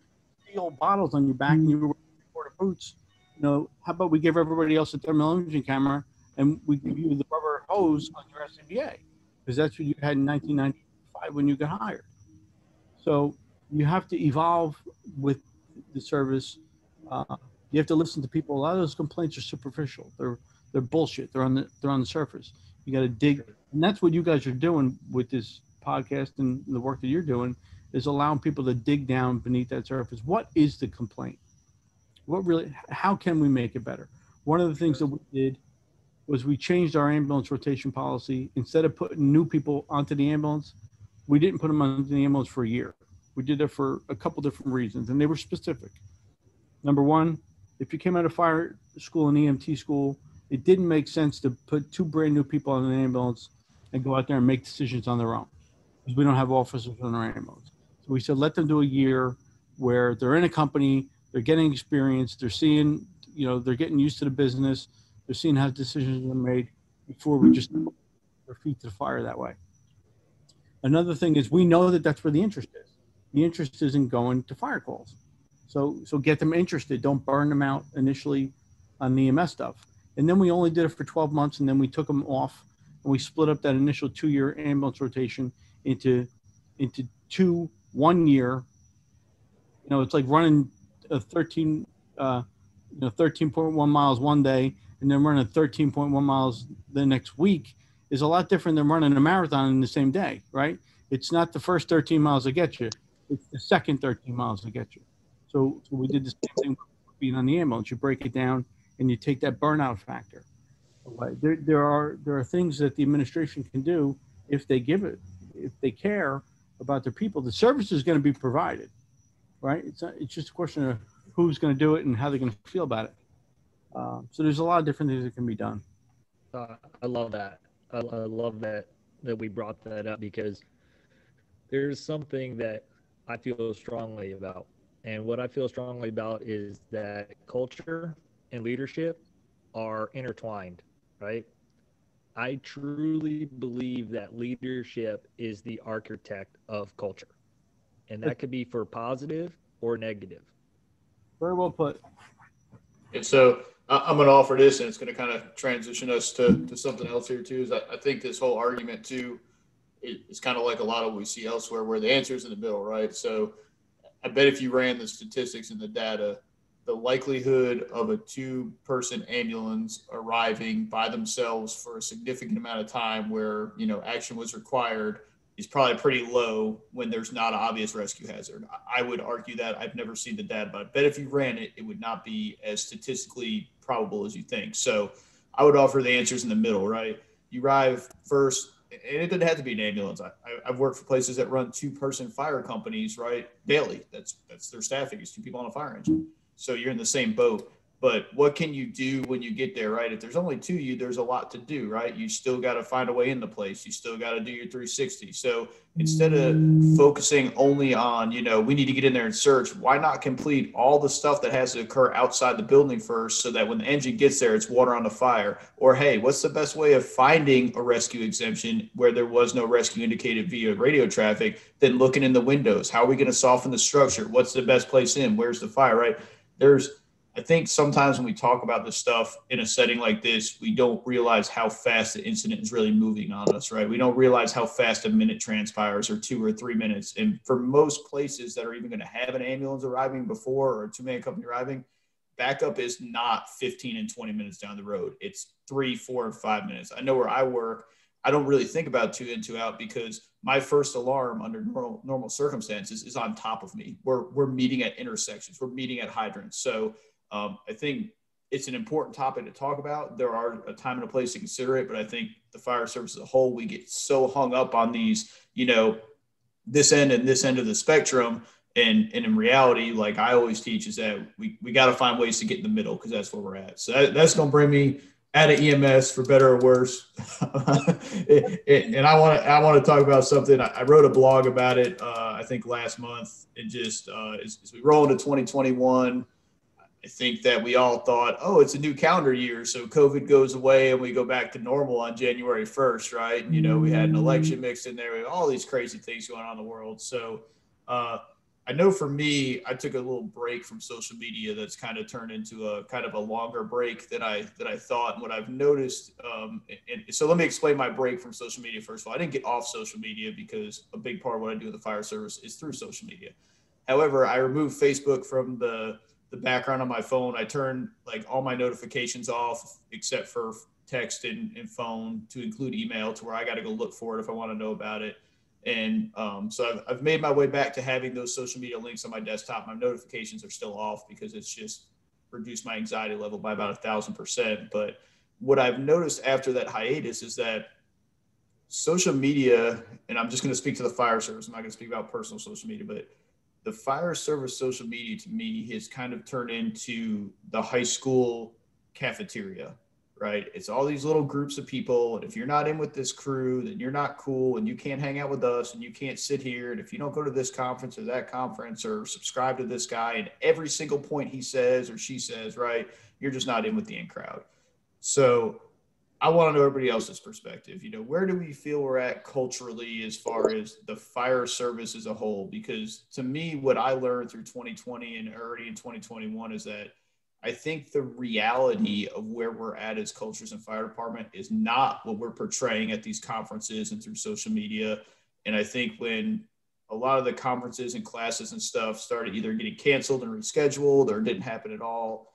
steel bottles on your back, and you were wearing quarter boots. How about we give everybody else a thermal imaging camera, and we give you the rubber hose on your SCBA, because that's what you had in 1995 when you got hired. So you have to evolve with the service. You have to listen to people. A lot of those complaints are superficial. They're bullshit. They're on the surface. You got to dig, and that's what you guys are doing with this podcast and the work that you're doing is allowing people to dig down beneath that surface. What is the complaint? How can we make it better? One of the things that we did was we changed our ambulance rotation policy. Instead of putting new people onto the ambulance, we didn't put them onto the ambulance for a year. We did that for a couple different reasons, and they were specific. Number one, if you came out of fire school and EMT school, it didn't make sense to put 2 brand new people on an ambulance and go out there and make decisions on their own, because we don't have officers on our ambulance. So we said, let them do a year where they're in a company, they're getting experience, they're seeing, they're getting used to the business, they're seeing how decisions are made before we just put their feet to the fire that way. Another thing is we know that that's where the interest is. The interest is in going to fire calls. So get them interested. Don't burn them out initially on the EMS stuff. And then we only did it for 12 months, and then we took them off, and we split up that initial 2-year ambulance rotation into 2 1-year You know, it's like running a 13.1 miles one day and then running 13.1 miles the next week is a lot different than running a marathon in the same day, right? It's not the first 13 miles that get you. It's the second 13 miles that get you. So we did the same thing with being on the ambulance. You break it down and you take that burnout factor away. There are things that the administration can do if they care about their people. The service is going to be provided, right? It's just a question of who's going to do it and how they're going to feel about it. So there's a lot of different things that can be done. I love that. I love that we brought that up, because there's something that I feel strongly about. And what I feel strongly about is that culture and leadership are intertwined, right? I truly believe that leadership is the architect of culture. And that could be for positive or negative. Very well put. And so I'm going to offer this, and it's going to kind of transition us to something else here too. Is I think this whole argument too is kind of like a lot of what we see elsewhere, where the answer is in the middle, right? So I bet if you ran the statistics and the data, the likelihood of a 2-person ambulance arriving by themselves for a significant amount of time where, you know, action was required is probably pretty low when there's not an obvious rescue hazard. I would argue that. I've never seen the data, but I bet if you ran it, it would not be as statistically probable as you think. So I would offer the answers in the middle, right? You arrive first, and it doesn't have to be an ambulance. I've worked for places that run 2-person fire companies, right? Daily. That's their staffing is 2 people on a fire engine. So you're in the same boat. But what can you do when you get there, right? If there's only 2 of you, there's a lot to do, right? You still got to find a way in the place. You still got to do your 360. So instead of focusing only on, you know, we need to get in there and search, why not complete all the stuff that has to occur outside the building first, so that when the engine gets there, it's water on the fire? Or, hey, what's the best way of finding a rescue exemption where there was no rescue indicated via radio traffic than looking in the windows? How are we going to soften the structure? What's the best place in? Where's the fire, right? I think sometimes when we talk about this stuff in a setting like this, we don't realize how fast the incident is really moving on us, right? We don't realize how fast a minute transpires, or 2 or 3 minutes. And for most places that are even going to have an ambulance arriving before, or a 2-man company arriving, backup is not 15 and 20 minutes down the road. It's 3, 4, and 5 minutes. I know where I work, I don't really think about 2 in, 2 out, because my first alarm under normal circumstances is on top of me. We're meeting at intersections. We're meeting at hydrants. So I think it's an important topic to talk about. There are a time and a place to consider it, but I think the fire service as a whole, we get so hung up on these, you know, this end and this end of the spectrum. And in reality, like I always teach, is that we got to find ways to get in the middle, because that's where we're at. So that's going to bring me out of EMS, for better or worse. And I want to talk about something. I wrote a blog about it, I think last month, and just as we roll into 2021, I think that we all thought, oh, it's a new calendar year, so COVID goes away and we go back to normal on January 1st, right? And, you know, we had an election mixed in there, with all these crazy things going on in the world. So I know for me, I took a little break from social media that's kind of turned into a kind of a longer break than I thought. And what I've noticed, and so let me explain my break from social media. First of all, I didn't get off social media, because a big part of what I do with the fire service is through social media. However, I removed Facebook from the background on my phone. I turned like all my notifications off except for text and phone, to include email, to where I got to go look for it if I want to know about it. And so I've made my way back to having those social media links on my desktop. My notifications are still off, because it's just reduced my anxiety level by about 1,000%. But what I've noticed after that hiatus is that social media, and I'm just going to speak to the fire service, I'm not going to speak about personal social media, but the fire service social media to me has kind of turned into the high school cafeteria, right? It's all these little groups of people. And if you're not in with this crew, then you're not cool, and you can't hang out with us, and you can't sit here. And if you don't go to this conference or that conference, or subscribe to this guy, and every single point he says or she says, right, you're just not in with the in crowd. So I want to know everybody else's perspective. You know, where do we feel we're at culturally as far as the fire service as a whole? Because to me, what I learned through 2020 and already in 2021 is that I think the reality of where we're at as cultures and fire department is not what we're portraying at these conferences and through social media. And I think when a lot of the conferences and classes and stuff started either getting canceled and rescheduled or didn't happen at all.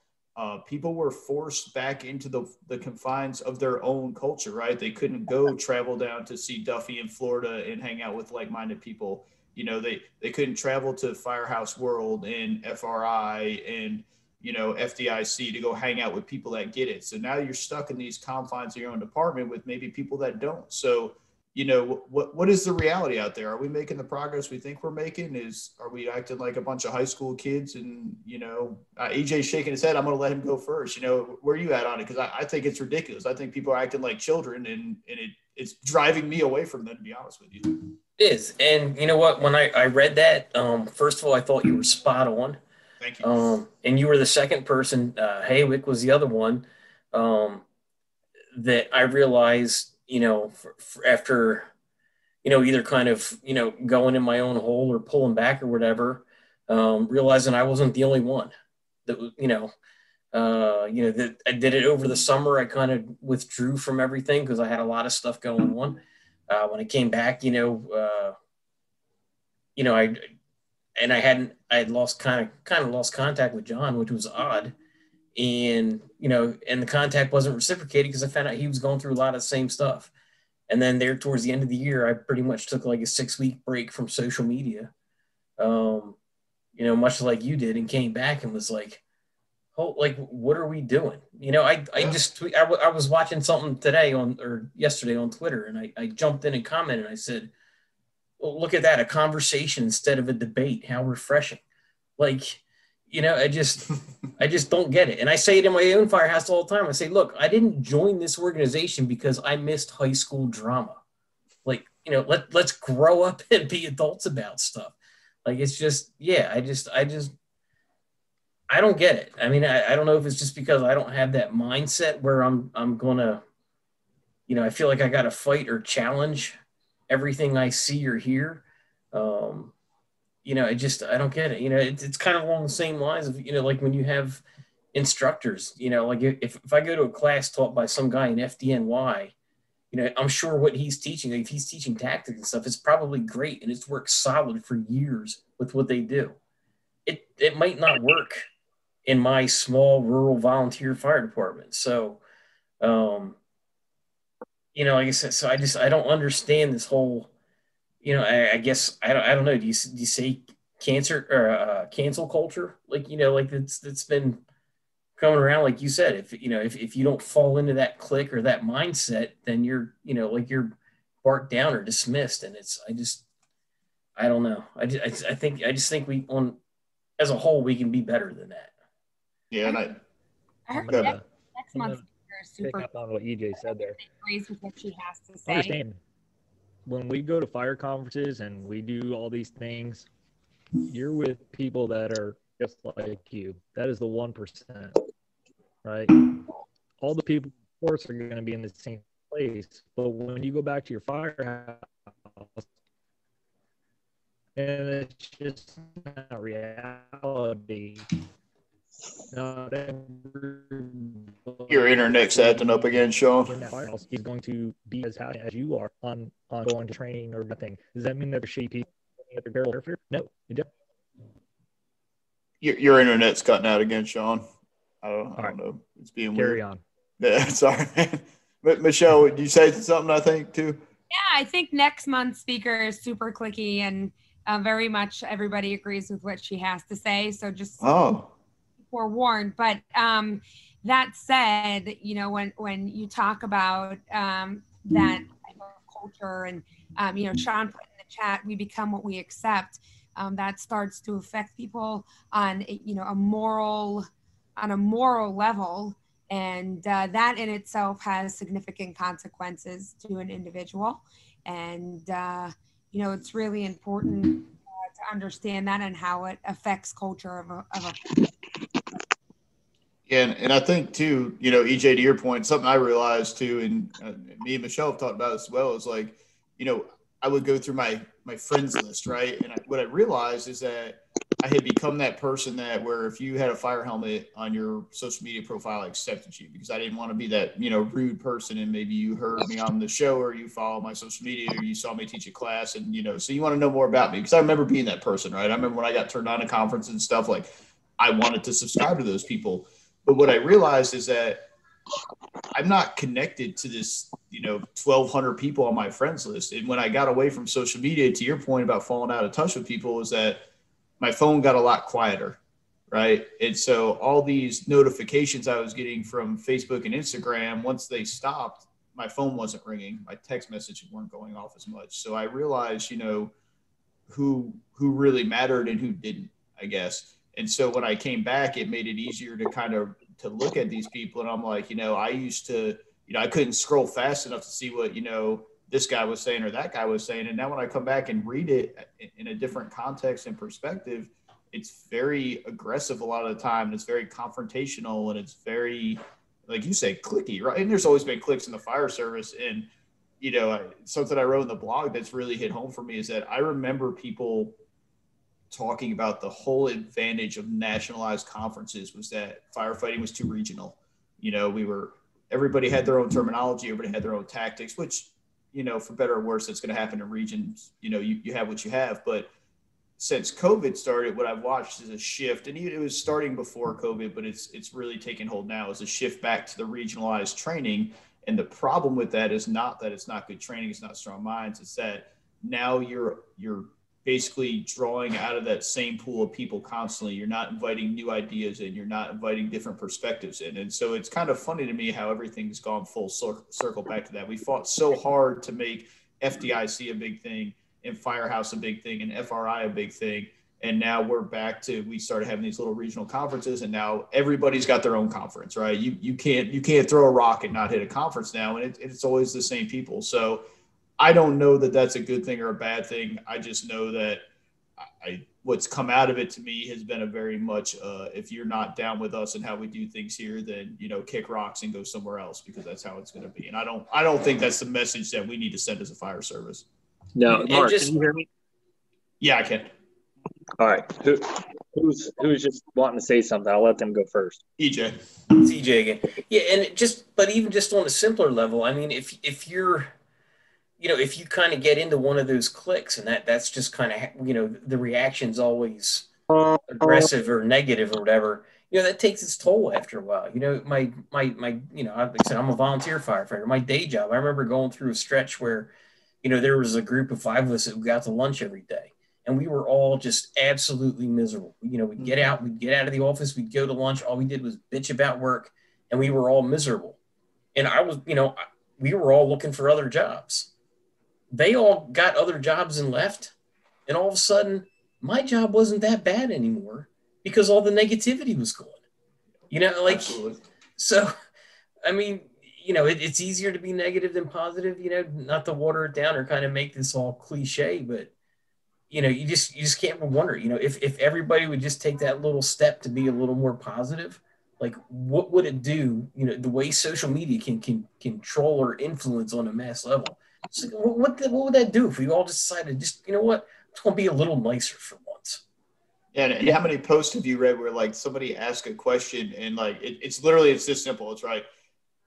People were forced back into the confines of their own culture, right? They couldn't go travel down to see Duffy in Florida and hang out with like-minded people. You know, they couldn't travel to Firehouse World and FRI and, you know, FDIC to go hang out with people that get it. So now you're stuck in these confines of your own department with maybe people that don't. So, you know, what is the reality out there? Are we making the progress we think we're making? Are we acting like a bunch of high school kids? And, you know, EJ's shaking his head. I'm going to let him go first. You know, where are you at on it? Because I think it's ridiculous. I think people are acting like children, and it's driving me away from them, to be honest with you. It is. And you know what? When I read that, first of all, I thought you were spot on. Thank you. And you were the second person. Haywick was the other one that I realized, you know, after, you know, either kind of, you know, going in my own hole or pulling back or whatever, realizing I wasn't the only one that, that I did it over the summer. I kind of withdrew from everything because I had a lot of stuff going on. When I came back, I had lost kind of lost contact with John, which was odd. And, you know, and the contact wasn't reciprocated because I found out he was going through a lot of the same stuff. And then there towards the end of the year, I pretty much took like a 6-week break from social media, much like you did, and came back and was like, oh, like, what are we doing? You know, I was watching something yesterday on Twitter, and I jumped in and commented, and I said, well, look at that, a conversation instead of a debate. How refreshing. Like, you know, I just don't get it. And I say it in my own firehouse all the time. I say, look, I didn't join this organization because I missed high school drama. Like, you know, let's grow up and be adults about stuff. Like, it's just, yeah, I don't get it. I mean, I don't know if it's just because I don't have that mindset where I'm going to, you know, I feel like I got to fight or challenge everything I see or hear. You know, I don't get it. You know, it's kind of along the same lines of, you know, like when you have instructors, you know, like if I go to a class taught by some guy in FDNY, you know, I'm sure what he's teaching, if he's teaching tactics and stuff, it's probably great. And it's worked solid for years with what they do. It might not work in my small rural volunteer fire department. So, you know, like I said, so I don't understand this whole, you know, I guess, I don't know. Do you say cancel culture? Like, you know, like that's been coming around, like you said, if you don't fall into that clique or that mindset, then you're, you know, like you're barked down or dismissed. And I don't know. I just think as a whole, we can be better than that. Yeah. And I heard I'm next month's pick up on what EJ said there. agrees with what she has to say. Understand, when we go to fire conferences and we do all these things, you're with people that are just like you. That is the 1%, right? All the people, of course, are going to be in the same place. But when you go back to your firehouse, and it's just not reality. your internet's acting up again, Sean. In that firehouse is going to be as happy as you are on going to training or nothing. Does that mean that they're shitty people at their barrel warfare? No, it doesn't. Your internet's cutting out again, Sean. I don't know. It's being weird. Carry on. Yeah, sorry, man. But Michelle, you say something, I think, too? Yeah, I think next month's speaker is super cliquey, and very much everybody agrees with what she has to say. So just forewarned. But that said, you know, when you talk about that type of culture and, you know, Sean put in the chat, we become what we accept. That starts to affect people on, you know, a moral level. And that in itself has significant consequences to an individual. And, you know, it's really important to understand that and how it affects culture of a Yeah, and I think, too, you know, EJ, to your point, something I realized, too, and me and Michelle have talked about as well, is like, you know, I would go through my friends list, right? And what I realized is that I had become that person that where if you had a fire helmet on your social media profile, I accepted you because I didn't want to be that, rude person. And maybe you heard me on the show or you follow my social media or you saw me teach a class and, so you want to know more about me because I remember being that person, right? I remember when I got turned on to conferences and stuff, like I wanted to subscribe to those people. But what I realized is that I'm not connected to this, 1,200 people on my friends list. And when I got away from social media, to your point about falling out of touch with people, is that my phone got a lot quieter, right? And so all these notifications I was getting from Facebook and Instagram, once they stopped, my phone wasn't ringing. My text messages weren't going off as much. So I realized, who really mattered and who didn't, I guess. And so when I came back, it made it easier to kind of to look at these people. And I'm like, I used to, I couldn't scroll fast enough to see what, this guy was saying or that guy was saying. And now when I come back and read it in a different context and perspective, it's very aggressive a lot of the time. And it's very confrontational and it's very, like you say, clicky, right? And there's always been clicks in the fire service. And, something I wrote in the blog that's really hit home for me is that I remember people talking about the whole advantage of nationalized conferences was that firefighting was too regional. Everybody had their own terminology, everybody had their own tactics, which, for better or worse, it's going to happen in regions. You have what you have. But since COVID started, what I've watched is a shift, and it was starting before COVID, but it's really taken hold now, is a shift back to the regionalized training. And the problem with that is not that it's not good training, it's not strong minds. It's that now you're basically drawing out of that same pool of people constantly. You're not inviting new ideas in, you're not inviting different perspectives in. And so it's kind of funny to me how everything's gone full circle back to that. We fought so hard to make FDIC a big thing and Firehouse a big thing and FRI a big thing. And now we're back to, we started having these little regional conferences and now everybody's got their own conference, right? You can't throw a rock and not hit a conference now. And it's always the same people. So I don't know that that's a good thing or a bad thing. I just know that what's come out of it to me has been a very much, if you're not down with us and how we do things here, then, kick rocks and go somewhere else because that's how it's going to be. And I don't think that's the message that we need to send as a fire service. No, Mark, can you hear me? Yeah, I can. All right. Who's just wanting to say something? I'll let them go first. EJ. It's EJ again. Yeah, and but even just on a simpler level, I mean, if you're, if you kind of get into one of those cliques and that's just kind of, the reaction's always aggressive or negative or whatever, that takes its toll after a while. My like I said, I'm a volunteer firefighter. My day job, I remember going through a stretch where, there was a group of 5 of us that got to lunch every day. And we were all just absolutely miserable. We'd get out of the office, we'd go to lunch. All we did was bitch about work and we were all miserable. And I was, we were all looking for other jobs. They all got other jobs and left. And all of a sudden, my job wasn't that bad anymore because all the negativity was gone. Absolutely. So, I mean, it's easier to be negative than positive, not to water it down or kind of make this all cliche, but you just can't wonder, if everybody would just take that little step to be a little more positive, like what would it do, the way social media can control or influence on a mass level. It's like, what would that do if we all just decided just, what, it's going to be a little nicer for once. Yeah, and how many posts have you read where like somebody asked a question and like it's literally it's this simple. It's right.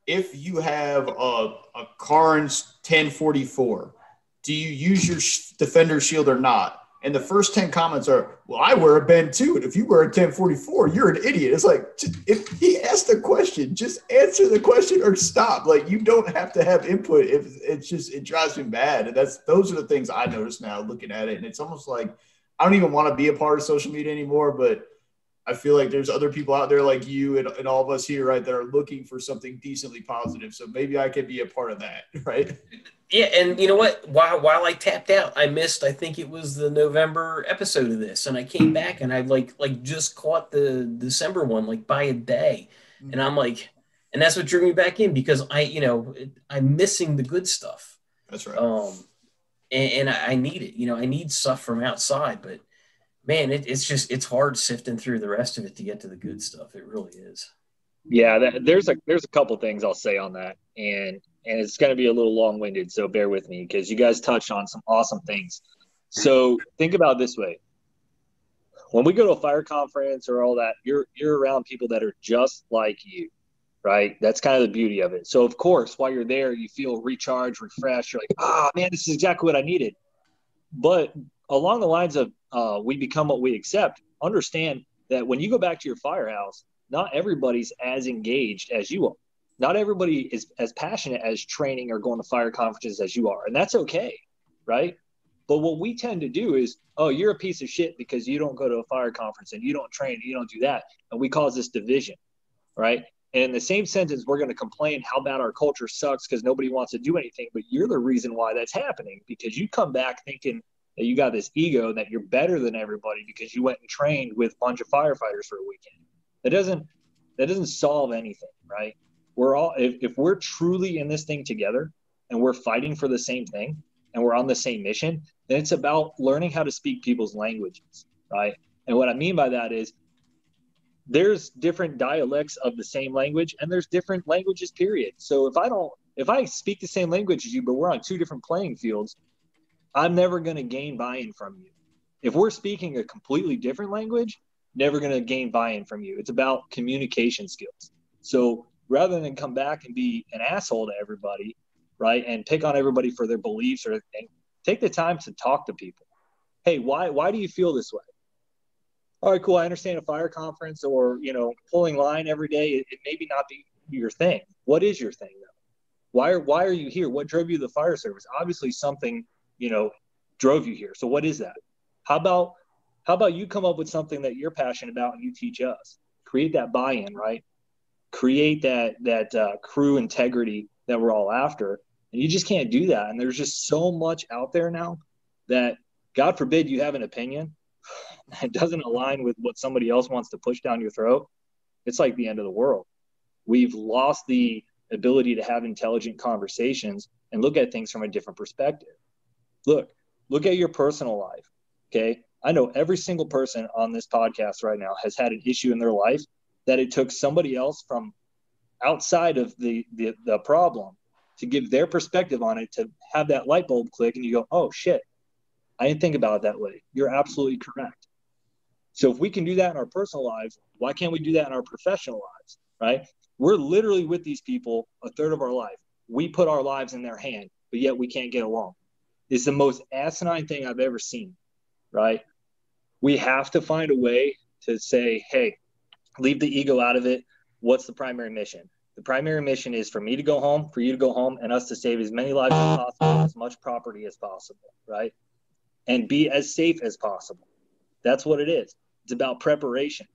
If you have a Carnes 1044, do you use your Defender shield or not? And the first 10 comments are, well, I wear a Bend too. And if you wear a 1044, you're an idiot. It's like, if he asked a question, just answer the question or stop. Like, you don't have to have input. If it's just, it drives me mad. And those are the things I notice now looking at it. And it's almost like, I don't even want to be a part of social media anymore, but I feel like there's other people out there like you and all of us here, right, that are looking for something decently positive. So maybe I could be a part of that, right? Yeah, and you know what? While I tapped out, I missed, I think it was the November episode of this, and I came back and I like just caught the December one like by a day, and I'm like, and that's what drew me back in because I'm missing the good stuff. That's right. And I need it. I need stuff from outside, but man, it's hard sifting through the rest of it to get to the good stuff. It really is. Yeah, there's a couple things I'll say on that, and it's going to be a little long-winded, so bear with me because you guys touched on some awesome things. So think about it this way. when we go to a fire conference or all that, you're around people that are just like you, right? That's kind of the beauty of it. So of course, while you're there, you feel recharged, refreshed. You're like, man, this is exactly what I needed. But along the lines of we become what we accept, understand that when you go back to your firehouse, not everybody's as engaged as you are. Not everybody is as passionate as training or going to fire conferences as you are. And that's okay, right? But what we tend to do is, oh, you're a piece of shit because you don't go to a fire conference and you don't train and you don't do that. And we cause this division, right? And in the same sentence, we're going to complain how bad our culture sucks because nobody wants to do anything. But you're the reason why that's happening, because you come back thinking that you got this ego that you're better than everybody because you went and trained with a bunch of firefighters for a weekend. That doesn't solve anything, right? We're all, if we're truly in this thing together and we're fighting for the same thing and we're on the same mission, then it's about learning how to speak people's languages, right? And what I mean by that is there's different dialects of the same language and there's different languages, period. So if I speak the same language as you, but we're on two different playing fields, I'm never going to gain buy-in from you. If we're speaking a completely different language, never going to gain buy-in from you. It's about communication skills. So rather than come back and be an asshole to everybody, right, and pick on everybody for their beliefs or anything, take the time to talk to people. Hey, why do you feel this way? All right, cool. I understand a fire conference or, pulling line every day. It maybe not be your thing. What is your thing, though? Why are you here? What drove you to the fire service? Obviously something, drove you here. So what is that? How about you come up with something that you're passionate about and you teach us? Create that buy-in, right? Create that crew integrity that we're all after. And you just can't do that. And there's just so much out there now that, God forbid, you have an opinion that doesn't align with what somebody else wants to push down your throat. It's like the end of the world. We've lost the ability to have intelligent conversations and look at things from a different perspective. Look at your personal life. Okay. I know every single person on this podcast right now has had an issue in their life that it took somebody else from outside of the problem to give their perspective on it, to have that light bulb click and you go, oh shit, I didn't think about it that way. You're absolutely correct. So if we can do that in our personal lives, why can't we do that in our professional lives, right? We're literally with these people a third of our life. We put our lives in their hand, but yet we can't get along. It's the most asinine thing I've ever seen, right? We have to find a way to say, hey, leave the ego out of it. What's the primary mission? The primary mission is for me to go home, for you to go home, and us to save as many lives as possible, as much property as possible, right? And be as safe as possible. That's what it is. It's about preparation.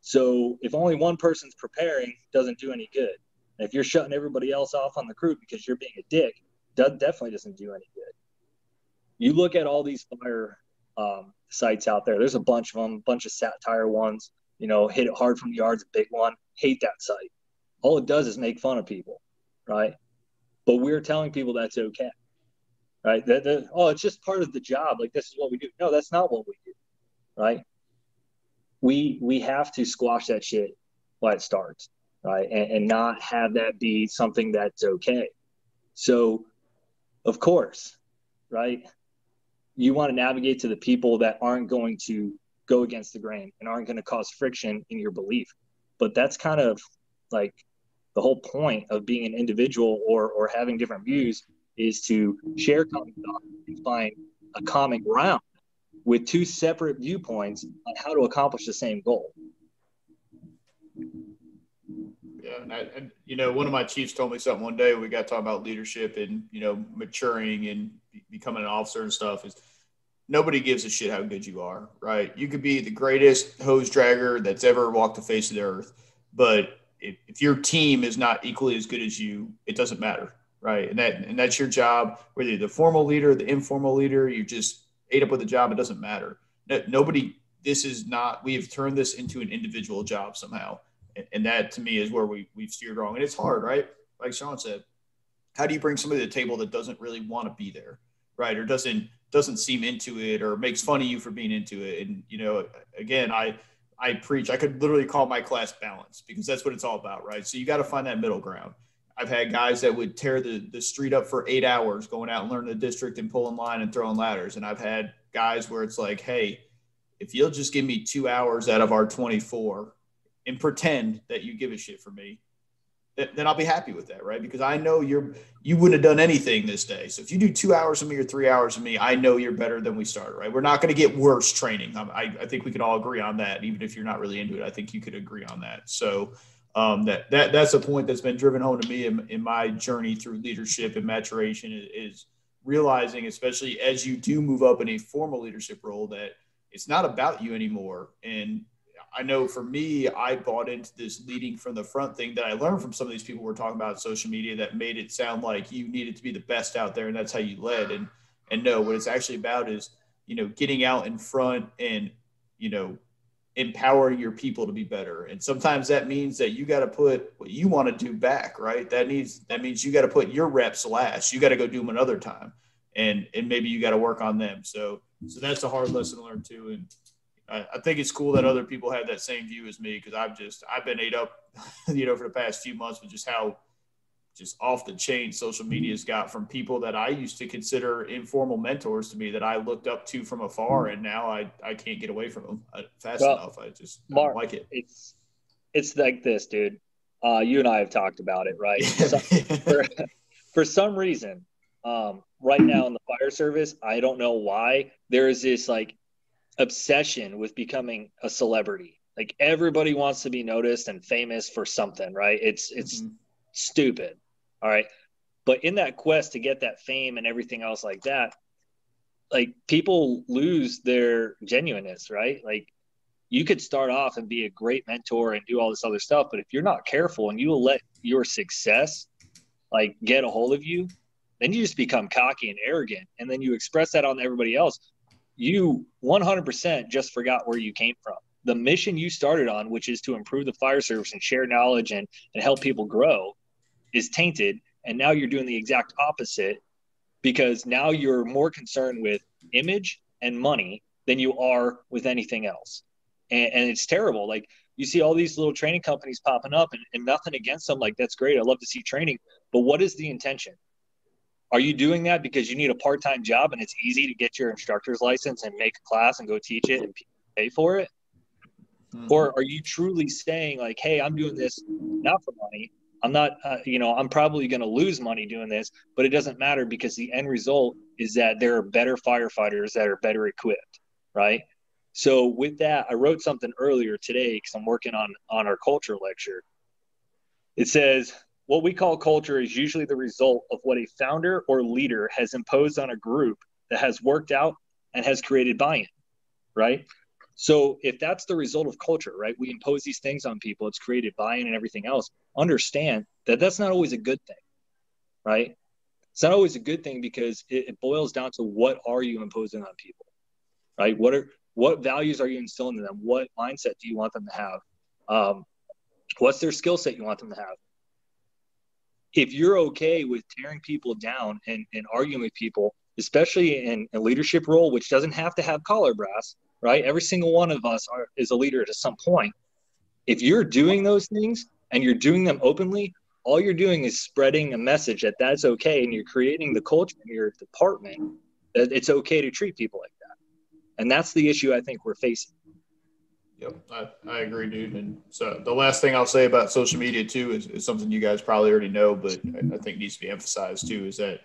So if only one person's preparing, it doesn't do any good. And if you're shutting everybody else off on the crew because you're being a dick, that definitely doesn't do any good. You look at all these fire sites out there. There's a bunch of them, bunch of satire ones. Hit it hard from the yard's a big one. Hate that site. All it does is make fun of people, right? But we're telling people that's okay, right? It's just part of the job. Like, this is what we do. No, that's not what we do, right? We have to squash that shit while it starts, right? And not have that be something that's okay. So, of course, right, you want to navigate to the people that aren't going to go against the grain and aren't going to cause friction in your belief. But that's kind of like the whole point of being an individual or having different views, is to share common thoughts and find a common ground with two separate viewpoints on how to accomplish the same goal. Yeah, and one of my chiefs told me something one day. We got talking about leadership and maturing and becoming an officer and stuff. Is nobody gives a shit how good you are, right? You could be the greatest hose dragger that's ever walked the face of the earth, but if your team is not equally as good as you, it doesn't matter, right? And that's your job, whether you're the formal leader, the informal leader, you just ate up with the job. It doesn't matter. We have turned this into an individual job somehow. And that, to me, is where we've steered wrong. And it's hard, right? Like Sean said, how do you bring somebody to the table that doesn't really want to be there, right? Or doesn't seem into it, or makes fun of you for being into it? And, again, I preach, I could literally call my class balance, because that's what it's all about, right? So you got to find that middle ground. I've had guys that would tear the street up for 8 hours, going out and learning the district and pulling line and throwing ladders. And I've had guys where it's like, hey, if you'll just give me 2 hours out of our 24 and pretend that you give a shit for me, then I'll be happy with that, right? Because I know you wouldn't have done anything this day. So if you do 2 hours of me or 3 hours of me, I know you're better than we started, right? We're not going to get worse training. I think we can all agree on that. Even if you're not really into it, I think you could agree on that. So that's a point that's been driven home to me in my journey through leadership and maturation is realizing, especially as you do move up in a formal leadership role, that it's not about you anymore. And I know for me, I bought into this leading from the front thing that I learned from some of these people we're talking about on social media that made it sound like you needed to be the best out there and that's how you led. And no, what it's actually about is, getting out in front and, empowering your people to be better. And sometimes that means that you got to put what you want to do back, right? That means you got to put your reps last. You got to go do them another time. And maybe you got to work on them. So that's a hard lesson to learn too. And I think it's cool that other people have that same view as me, because I've been ate up, for the past few months with just how just off the chain social media's got from people that I used to consider informal mentors to me that I looked up to from afar, and now I can't get away from them fast enough. I don't like it. It's like this, dude. You and I have talked about it, right? For some reason, right now in the fire service, I don't know why there is this like obsession with becoming a celebrity. Like everybody wants to be noticed and famous for something, right? It's stupid. All right. But in that quest to get that fame and everything else like that, like people lose their genuineness, right? Like you could start off and be a great mentor and do all this other stuff, but if you're not careful and you will let your success like get a hold of you, then you just become cocky and arrogant. And then you express that on everybody else. You 100% just forgot where you came from. The mission you started on, which is to improve the fire service and share knowledge and help people grow, is tainted. And now you're doing the exact opposite, because now you're more concerned with image and money than you are with anything else. And it's terrible. Like you see all these little training companies popping up, and nothing against them. Like, that's great. I love to see training. But what is the intention? Are you doing that because you need a part-time job and it's easy to get your instructor's license and make a class and go teach it and pay for it? Mm-hmm. Or are you truly saying like, hey, I'm doing this not for money. I'm not, I'm probably going to lose money doing this, but it doesn't matter because the end result is that there are better firefighters that are better equipped, right? So with that, I wrote something earlier today because I'm working on our culture lecture. It says, what we call culture is usually the result of what a founder or leader has imposed on a group that has worked out and has created buy-in, right? So if that's the result of culture, right, we impose these things on people, it's created buy-in and everything else, understand that that's not always a good thing, right? It's not always a good thing because it boils down to what are you imposing on people, right? What values are you instilling in them? What mindset do you want them to have? What's their skill set you want them to have? If you're okay with tearing people down and arguing with people, especially in a leadership role, which doesn't have to have collar brass, right? Every single one of us is a leader at some point. If you're doing those things and you're doing them openly, all you're doing is spreading a message that that's okay, and you're creating the culture in your department that it's okay to treat people like that. And that's the issue I think we're facing. Yep, I agree, dude. And so the last thing I'll say about social media too is something you guys probably already know, but I think needs to be emphasized too, is that,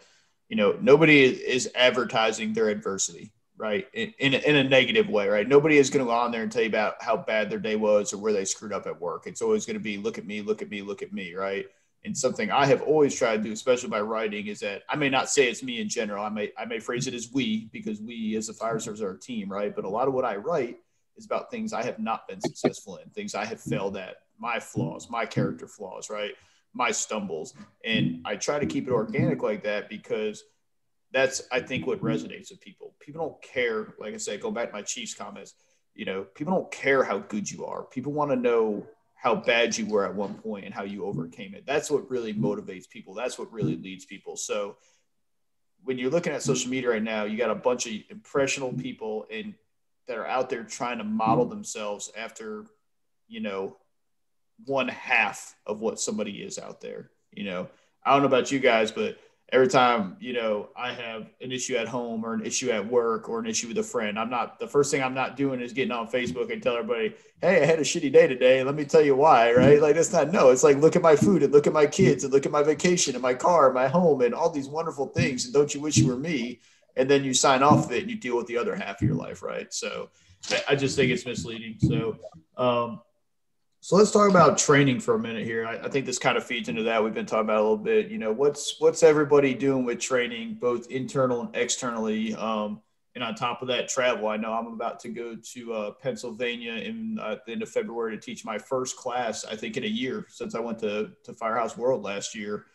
nobody is advertising their adversity, right? In a negative way, right? Nobody is going to go on there and tell you about how bad their day was or where they screwed up at work. It's always going to be, look at me, look at me, look at me, right? And something I have always tried to do, especially by writing, is that I may not say it's me in general. I may phrase it as we, because we as a fire service are a team, right? But a lot of what I write is about things I have not been successful in, things I have failed at, my flaws, my character flaws, right? My stumbles. And I try to keep it organic like that because that's, I think, what resonates with people. People don't care, like I said, go back to my Chiefs comments, people don't care how good you are. People want to know how bad you were at one point and how you overcame it. That's what really motivates people. That's what really leads people. So when you're looking at social media right now, you got a bunch of impressionable people that are out there trying to model themselves after, one half of what somebody is out there. I don't know about you guys, but every time, you know, I have an issue at home or an issue at work or an issue with a friend, the first thing I'm not doing is getting on Facebook and tell everybody, hey, I had a shitty day today. Let me tell you why, right? Like, that's not, no, it's like, look at my food and look at my kids and look at my vacation and my car, and my home, and all these wonderful things. And don't you wish you were me? And then you sign off of it and you deal with the other half of your life, right? So I just think it's misleading. So let's talk about training for a minute here. I think this kind of feeds into that. We've been talking about it a little bit. You know, what's everybody doing with training, both internal and externally? And on top of that, travel. I know I'm about to go to Pennsylvania in the end of February to teach my first class, I think, in a year, since I went to Firehouse World last year.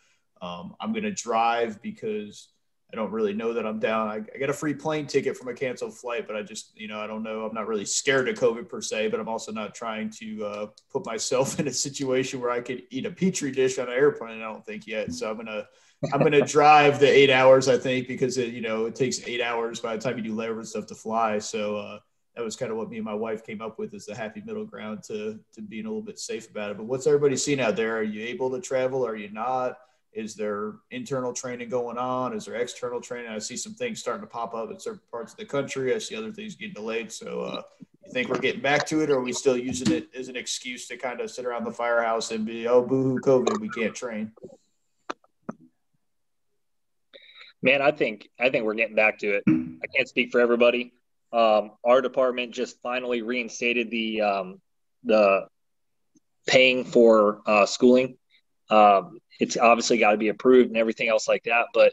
I'm going to drive because I don't really know that I'm down. I got a free plane ticket from a canceled flight, but I just, you know, I don't know. I'm not really scared of COVID per se, but I'm also not trying to put myself in a situation where I could eat a Petri dish on an airplane. I don't think yet. So I'm gonna drive the 8 hours, I think, because it takes 8 hours by the time you do labor and stuff to fly. So that was kind of what me and my wife came up with, is the happy middle ground to being a little bit safe about it. But what's everybody seeing out there? Are you able to travel? Are you not? Is there internal training going on? Is there external training? I see some things starting to pop up in certain parts of the country. I see other things getting delayed. So you think we're getting back to it, or are we still using it as an excuse to kind of sit around the firehouse and be, oh, boo-hoo, COVID, we can't train? Man, I think we're getting back to it. I can't speak for everybody. Our department just finally reinstated the paying for schooling. It's obviously got to be approved and everything else like that. But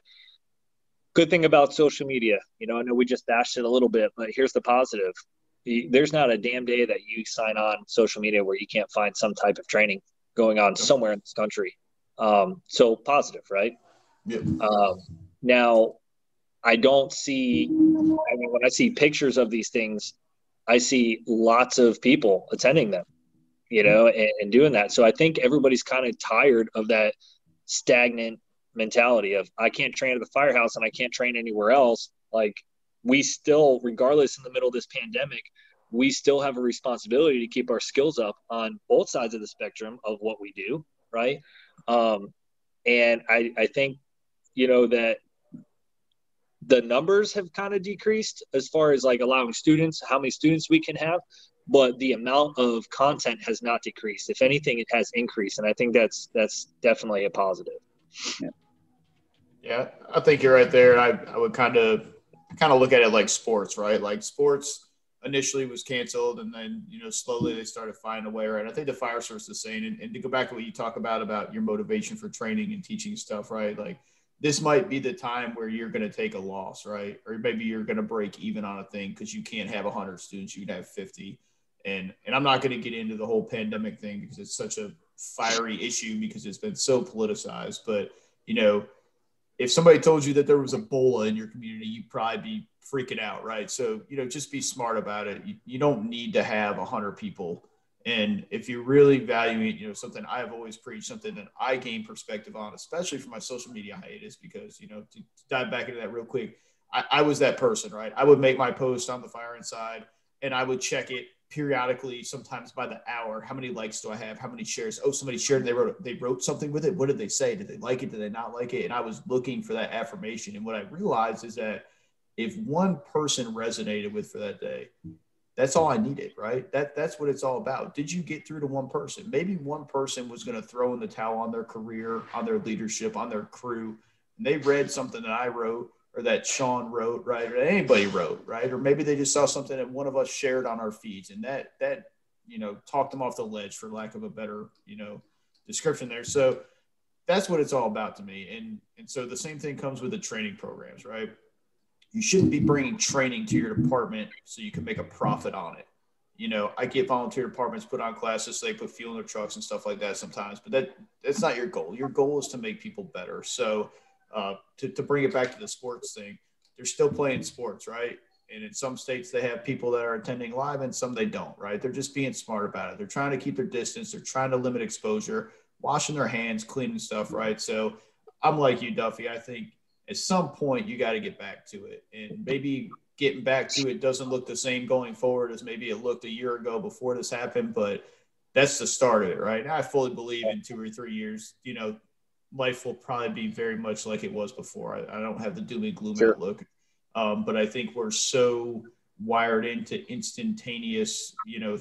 good thing about social media, I know we just bashed it a little bit, but here's the positive. There's not a damn day that you sign on social media where you can't find some type of training going on somewhere in this country. So positive, right? Yep. Now, I don't see, when I see pictures of these things, I see lots of people attending them, and doing that. So I think everybody's kind of tired of that stagnant mentality of, I can't train at the firehouse and I can't train anywhere else. Like, we still, regardless in the middle of this pandemic, we still have a responsibility to keep our skills up on both sides of the spectrum of what we do. Right. And I think, that the numbers have kind of decreased as far as like allowing students, how many students we can have, but the amount of content has not decreased. If anything, it has increased. And I think that's definitely a positive. Yeah, I think you're right there. I would kind of look at it like sports, right? Like, sports initially was canceled, and then, slowly they started finding a way, right? I think the fire service is saying, and to go back to what you talk about your motivation for training and teaching stuff, right? Like, this might be the time where you're going to take a loss, right? Or maybe you're going to break even on a thing because you can't have 100 students, you can have 50. And I'm not going to get into the whole pandemic thing because it's such a fiery issue, because it's been so politicized. But, if somebody told you that there was Ebola in your community, you'd probably be freaking out, right? So, just be smart about it. You don't need to have 100 people. And if you're really valuing, something I have always preached, something that I gain perspective on, especially for my social media hiatus, because, to dive back into that real quick, I was that person, right? I would make my post on the Fire Inside, and I would check it periodically, sometimes by the hour. How many likes do I have? How many shares? Oh, somebody shared it. They wrote something with it. What did they say? Did they like it? Did they not like it? And I was looking for that affirmation. And what I realized is that if one person resonated with for that day, that's all I needed, right? That's what it's all about. Did you get through to one person? Maybe one person was going to throw in the towel on their career, on their leadership, on their crew, and they read something that I wrote, or that Sean wrote, right? Or that anybody wrote, right? Or maybe they just saw something that one of us shared on our feeds, and that talked them off the ledge, for lack of a better, description there. So that's what it's all about to me. And so the same thing comes with the training programs, right? You shouldn't be bringing training to your department so you can make a profit on it. I get volunteer departments put on classes so they put fuel in their trucks and stuff like that sometimes, but that's not your goal. Your goal is to make people better. So to bring it back to the sports thing, they're still playing sports, right? And in some states they have people that are attending live, and some they don't, right? They're just being smart about it. They're trying to keep their distance. They're trying to limit exposure, washing their hands, cleaning stuff, right? So I'm like you, Duffy. I think at some point you got to get back to it, and maybe getting back to it doesn't look the same going forward as maybe it looked a year ago before this happened, but that's the start of it, right? Now I fully believe in 2 or 3 years, life will probably be very much like it was before. I don't have the doom and gloom Sure. outlook, but I think we're so wired into instantaneous,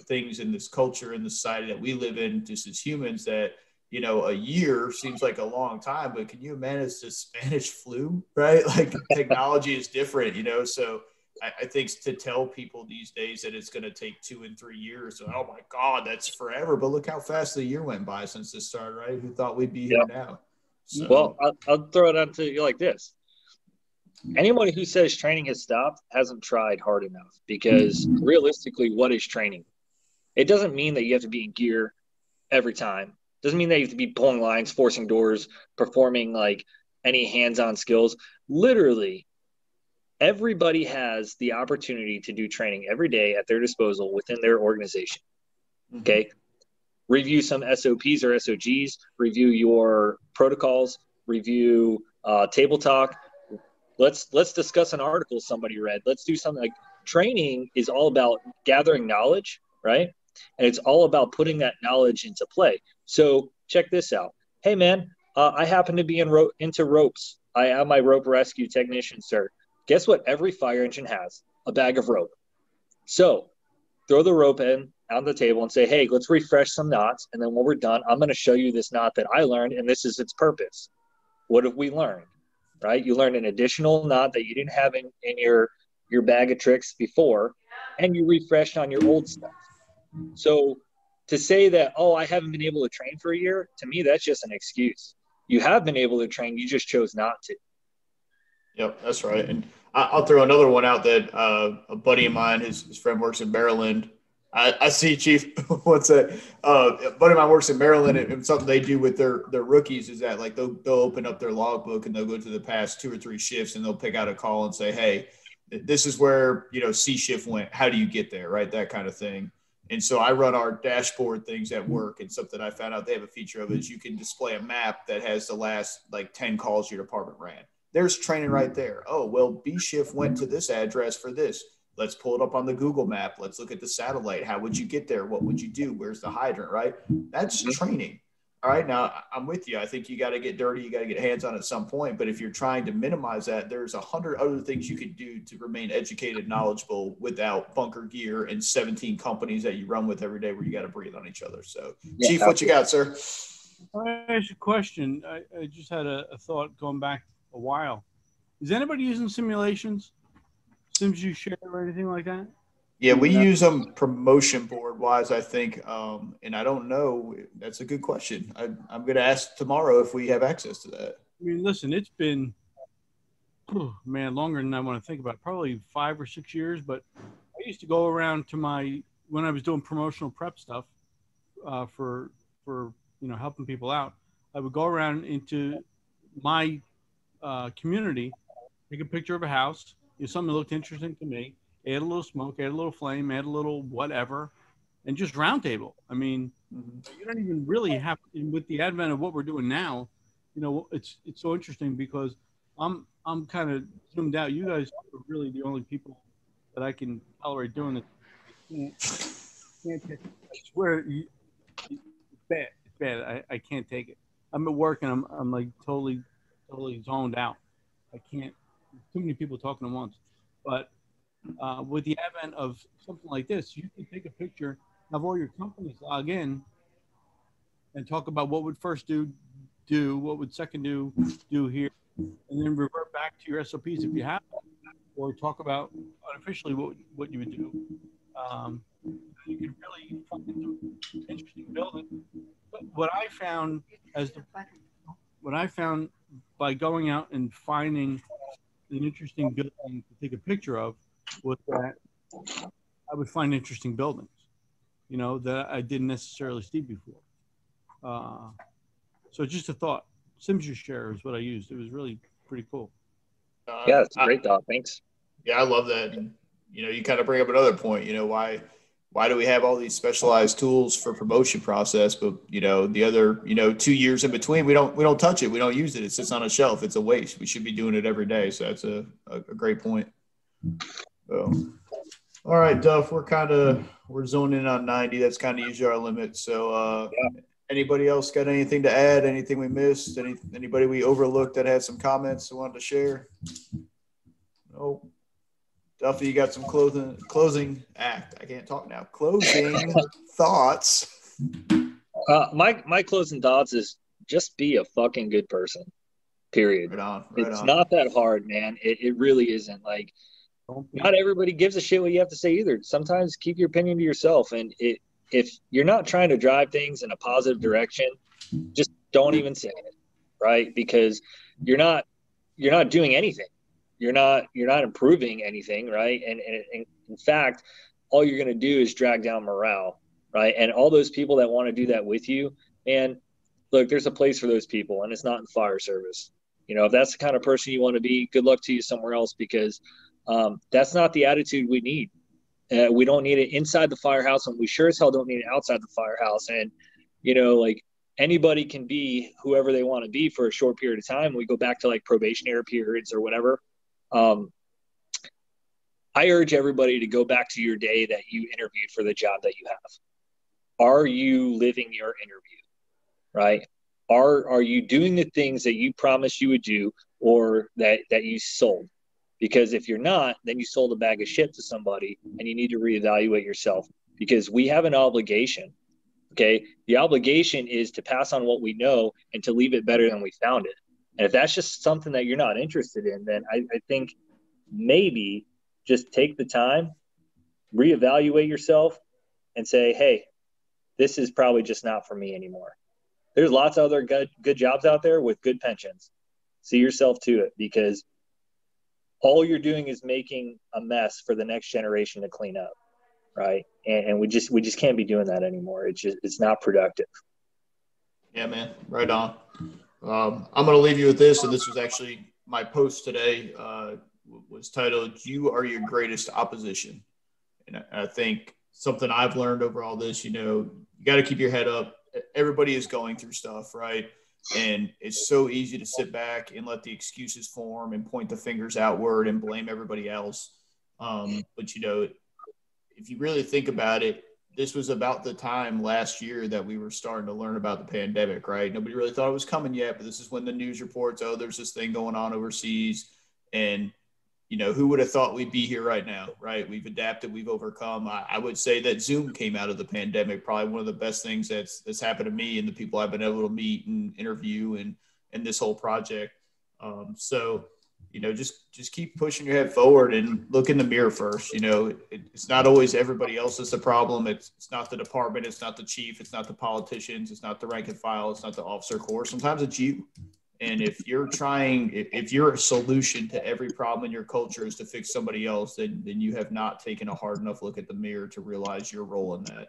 things in this culture and the society that we live in, just as humans, that a year seems like a long time. But can you manage the Spanish flu, right? Like technology is different, so. I think to tell people these days that it's going to take 2 and 3 years, oh my God, that's forever. But look how fast the year went by since this started, right? Who thought we'd be here now? So. Well, I'll throw it out to you like this. Anyone who says training has stopped hasn't tried hard enough, because realistically, what is training? It doesn't mean that you have to be in gear every time. It doesn't mean that you have to be pulling lines, forcing doors, performing like any hands-on skills. Literally, everybody has the opportunity to do training every day at their disposal within their organization. Okay. Review some SOPs or SOGs, review your protocols, review table talk. Let's discuss an article somebody read. Let's do something. Like training is all about gathering knowledge, right? And it's all about putting that knowledge into play. So check this out. Hey man, I happen to be into ropes. I am my rope rescue technician, sir. Guess what every fire engine has? A bag of rope. So throw the rope in on the table and say, hey, let's refresh some knots. And then when we're done, I'm going to show you this knot that I learned, and this is its purpose. What have we learned, right? You learned an additional knot that you didn't have in your bag of tricks before, and you refreshed on your old stuff. So to say that, oh, I haven't been able to train for a year, to me, that's just an excuse. You have been able to train. You just chose not to. Yep, that's right. And I'll throw another one out that a buddy of mine, his friend works in Maryland. I see, Chief. What's that? A buddy of mine works in Maryland, and something they do with their rookies is that like they'll open up their logbook and they'll go to the past 2 or 3 shifts and they'll pick out a call and say, hey, this is where C shift went. How do you get there? Right, that kind of thing. And so I run our dashboard things at work, and something I found out they have a feature of is you can display a map that has the last like 10 calls your department ran. There's training right there. Oh, well, B shift went to this address for this. Let's pull it up on the Google map. Let's look at the satellite. How would you get there? What would you do? Where's the hydrant, right? That's training. All right. Now I'm with you. I think you got to get dirty. You got to get hands on at some point. But if you're trying to minimize that, there's 100 other things you could do to remain educated, knowledgeable without bunker gear and 17 companies that you run with every day where you got to breathe on each other. So yeah, Chief, what you got, sir? I ask a question. I just had a thought going back a while. Is anybody using simulations? Sims you share or anything like that? Yeah, we use them promotion board wise, I think. And I don't know. That's a good question. I'm going to ask tomorrow if we have access to that. I mean, listen, it's been, longer than I want to think about. Probably 5 or 6 years. But I used to go around to when I was doing promotional prep stuff for helping people out. I would go around into my community, take a picture of a house, something that looked interesting to me, add a little smoke, add a little flame, add a little whatever, and just roundtable. I mean, you don't even really have, with the advent of what we're doing now, it's so interesting because I'm kind of zoomed out. You guys are really the only people that I can tolerate doing this. I swear, it's bad. It's bad. I can't take it. I'm at work and I'm like totally zoned out. I can't. Too many people talking at once. But with the advent of something like this, you can take a picture, have all your companies log in, and talk about what would first do, what would second do here, and then revert back to your SOPs if you have them, or talk about unofficially what you would do. You can really find some interesting building. But what I found by going out and finding an interesting building to take a picture of was that I would find interesting buildings, that I didn't necessarily see before. So just a thought. Sims You Share is what I used. It was really pretty cool. Yeah, it's a great thought. Thanks. Yeah, I love that. And, you kind of bring up another point, why do we have all these specialized tools for promotion process, but the other 2 years in between we don't touch it, we don't use it, it sits on a shelf, it's a waste. We should be doing it every day. So that's a great point. So, all right, Duff, we're zoning in on 90. That's kind of usually our limit. So Anybody else got anything to add? Anything we missed? Anybody we overlooked that had some comments they wanted to share? Nope. Duffy, you got some closing act. I can't talk now. Closing thoughts. My closing thoughts is just be a fucking good person. Period. Right on. It's not that hard, man. It really isn't. Like, not everybody gives a shit what you have to say either. Sometimes keep your opinion to yourself. And if you're not trying to drive things in a positive direction, just don't even say it, right? Because you're not doing anything. You're not improving anything, right? And in fact, all you're going to do is drag down morale, right? And all those people that want to do that with you, and look, there's a place for those people, and it's not in fire service. You know, if that's the kind of person you want to be, good luck to you somewhere else, because that's not the attitude we need. We don't need it inside the firehouse, and we sure as hell don't need it outside the firehouse. And, you know, like, anybody can be whoever they want to be for a short period of time. We go back to like probationary periods or whatever. I urge everybody to go back to your day that you interviewed for the job that you have. Are you living your interview, right? Are you doing the things that you promised you would do, or that you sold? Because if you're not, then you sold a bag of shit to somebody, and you need to reevaluate yourself, because we have an obligation. Okay. The obligation is to pass on what we know and to leave it better than we found it. And if that's just something that you're not interested in, then I think maybe just take the time, reevaluate yourself, and say, hey, this is probably just not for me anymore. There's lots of other good jobs out there with good pensions. See yourself to it, because all you're doing is making a mess for the next generation to clean up, right? And we just can't be doing that anymore. It's not productive. Yeah, man. Right on. I'm going to leave you with this, and this was actually my post today. Was titled "You Are Your Greatest Opposition," and I think something I've learned over all this, you know, you got to keep your head up. Everybody is going through stuff, right? And it's so easy to sit back and let the excuses form and point the fingers outward and blame everybody else. But, you know, if you really think about it, this was about the time last year that we were starting to learn about the pandemic, right? Nobody really thought it was coming yet, but this is when the news reports, oh, there's this thing going on overseas. And, you know, who would have thought we'd be here right now, right? We've adapted, we've overcome. I would say that Zoom came out of the pandemic, probably one of the best things that's happened to me and the people I've been able to meet and interview and this whole project. So, you know, just keep pushing your head forward and look in the mirror first. You know, it's not always everybody else is the problem. It's not the department. It's not the chief. It's not the politicians. It's not the rank and file. It's not the officer corps. Sometimes it's you. And if you're a solution to every problem in your culture is to fix somebody else, then you have not taken a hard enough look at the mirror to realize your role in that.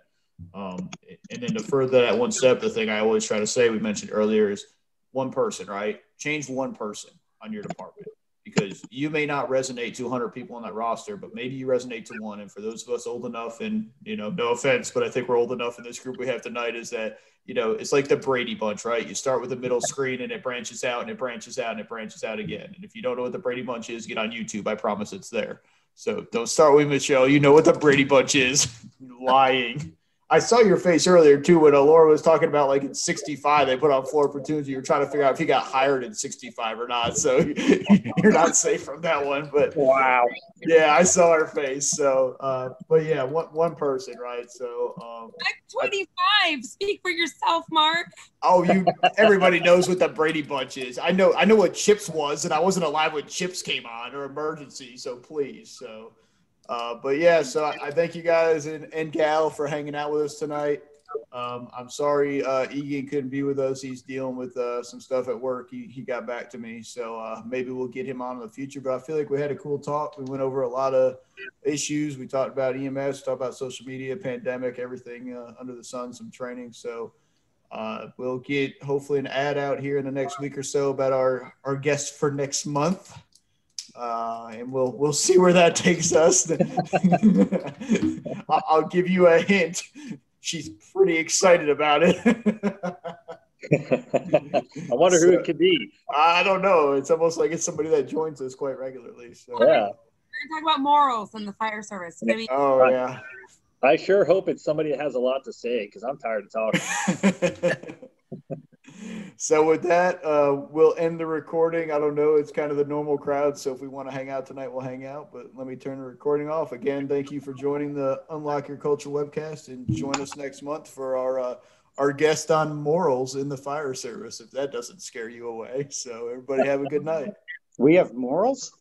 And then to further that one step, the thing I always try to say, we mentioned earlier, is one person, right? Change one person on your department, because you may not resonate to 100 people on that roster, but maybe you resonate to one. And for those of us old enough, and, you know, no offense, but I think we're old enough in this group we have tonight, is that, you know, it's like the Brady Bunch, right? You start with the middle screen and it branches out and it branches out and it branches out again. And if you don't know what the Brady Bunch is, get on YouTube. I promise it's there. So don't start with Michelle. You know what the Brady Bunch is. Lying. I saw your face earlier, too, when Laura was talking about, like, in 65, they put on floor platoons. You were trying to figure out if he got hired in 65 or not. So you're not safe from that one. But Wow. Yeah, I saw her face. So, but yeah, one person, right? So, I'm 25. Speak for yourself, Mark. Oh, everybody knows what the Brady Bunch is. I know what Chips was, and I wasn't alive when Chips came on, or Emergency. So please, so. But yeah, so I thank you guys and Gal for hanging out with us tonight. I'm sorry Egan couldn't be with us. He's dealing with some stuff at work. He got back to me, so maybe we'll get him on in the future. But I feel like we had a cool talk. We went over a lot of issues. We talked about EMS, talked about social media, pandemic, everything under the sun, some training. So we'll get hopefully an ad out here in the next week or so about our guest for next month. And we'll see where that takes us. I'll give you a hint. She's pretty excited about it. I wonder who it could be. I don't know. It's almost like it's somebody that joins us quite regularly. So Yeah. We're going to talk about morals in the fire service. Oh, yeah. I sure hope it's somebody that has a lot to say because I'm tired of talking. So with that, we'll end the recording. I don't know. It's kind of the normal crowd. So if we want to hang out tonight, we'll hang out. But let me turn the recording off. Again, thank you for joining the Unlock Your Culture webcast. And join us next month for our guest on morals in the fire service, if that doesn't scare you away. So everybody have a good night. We have morals?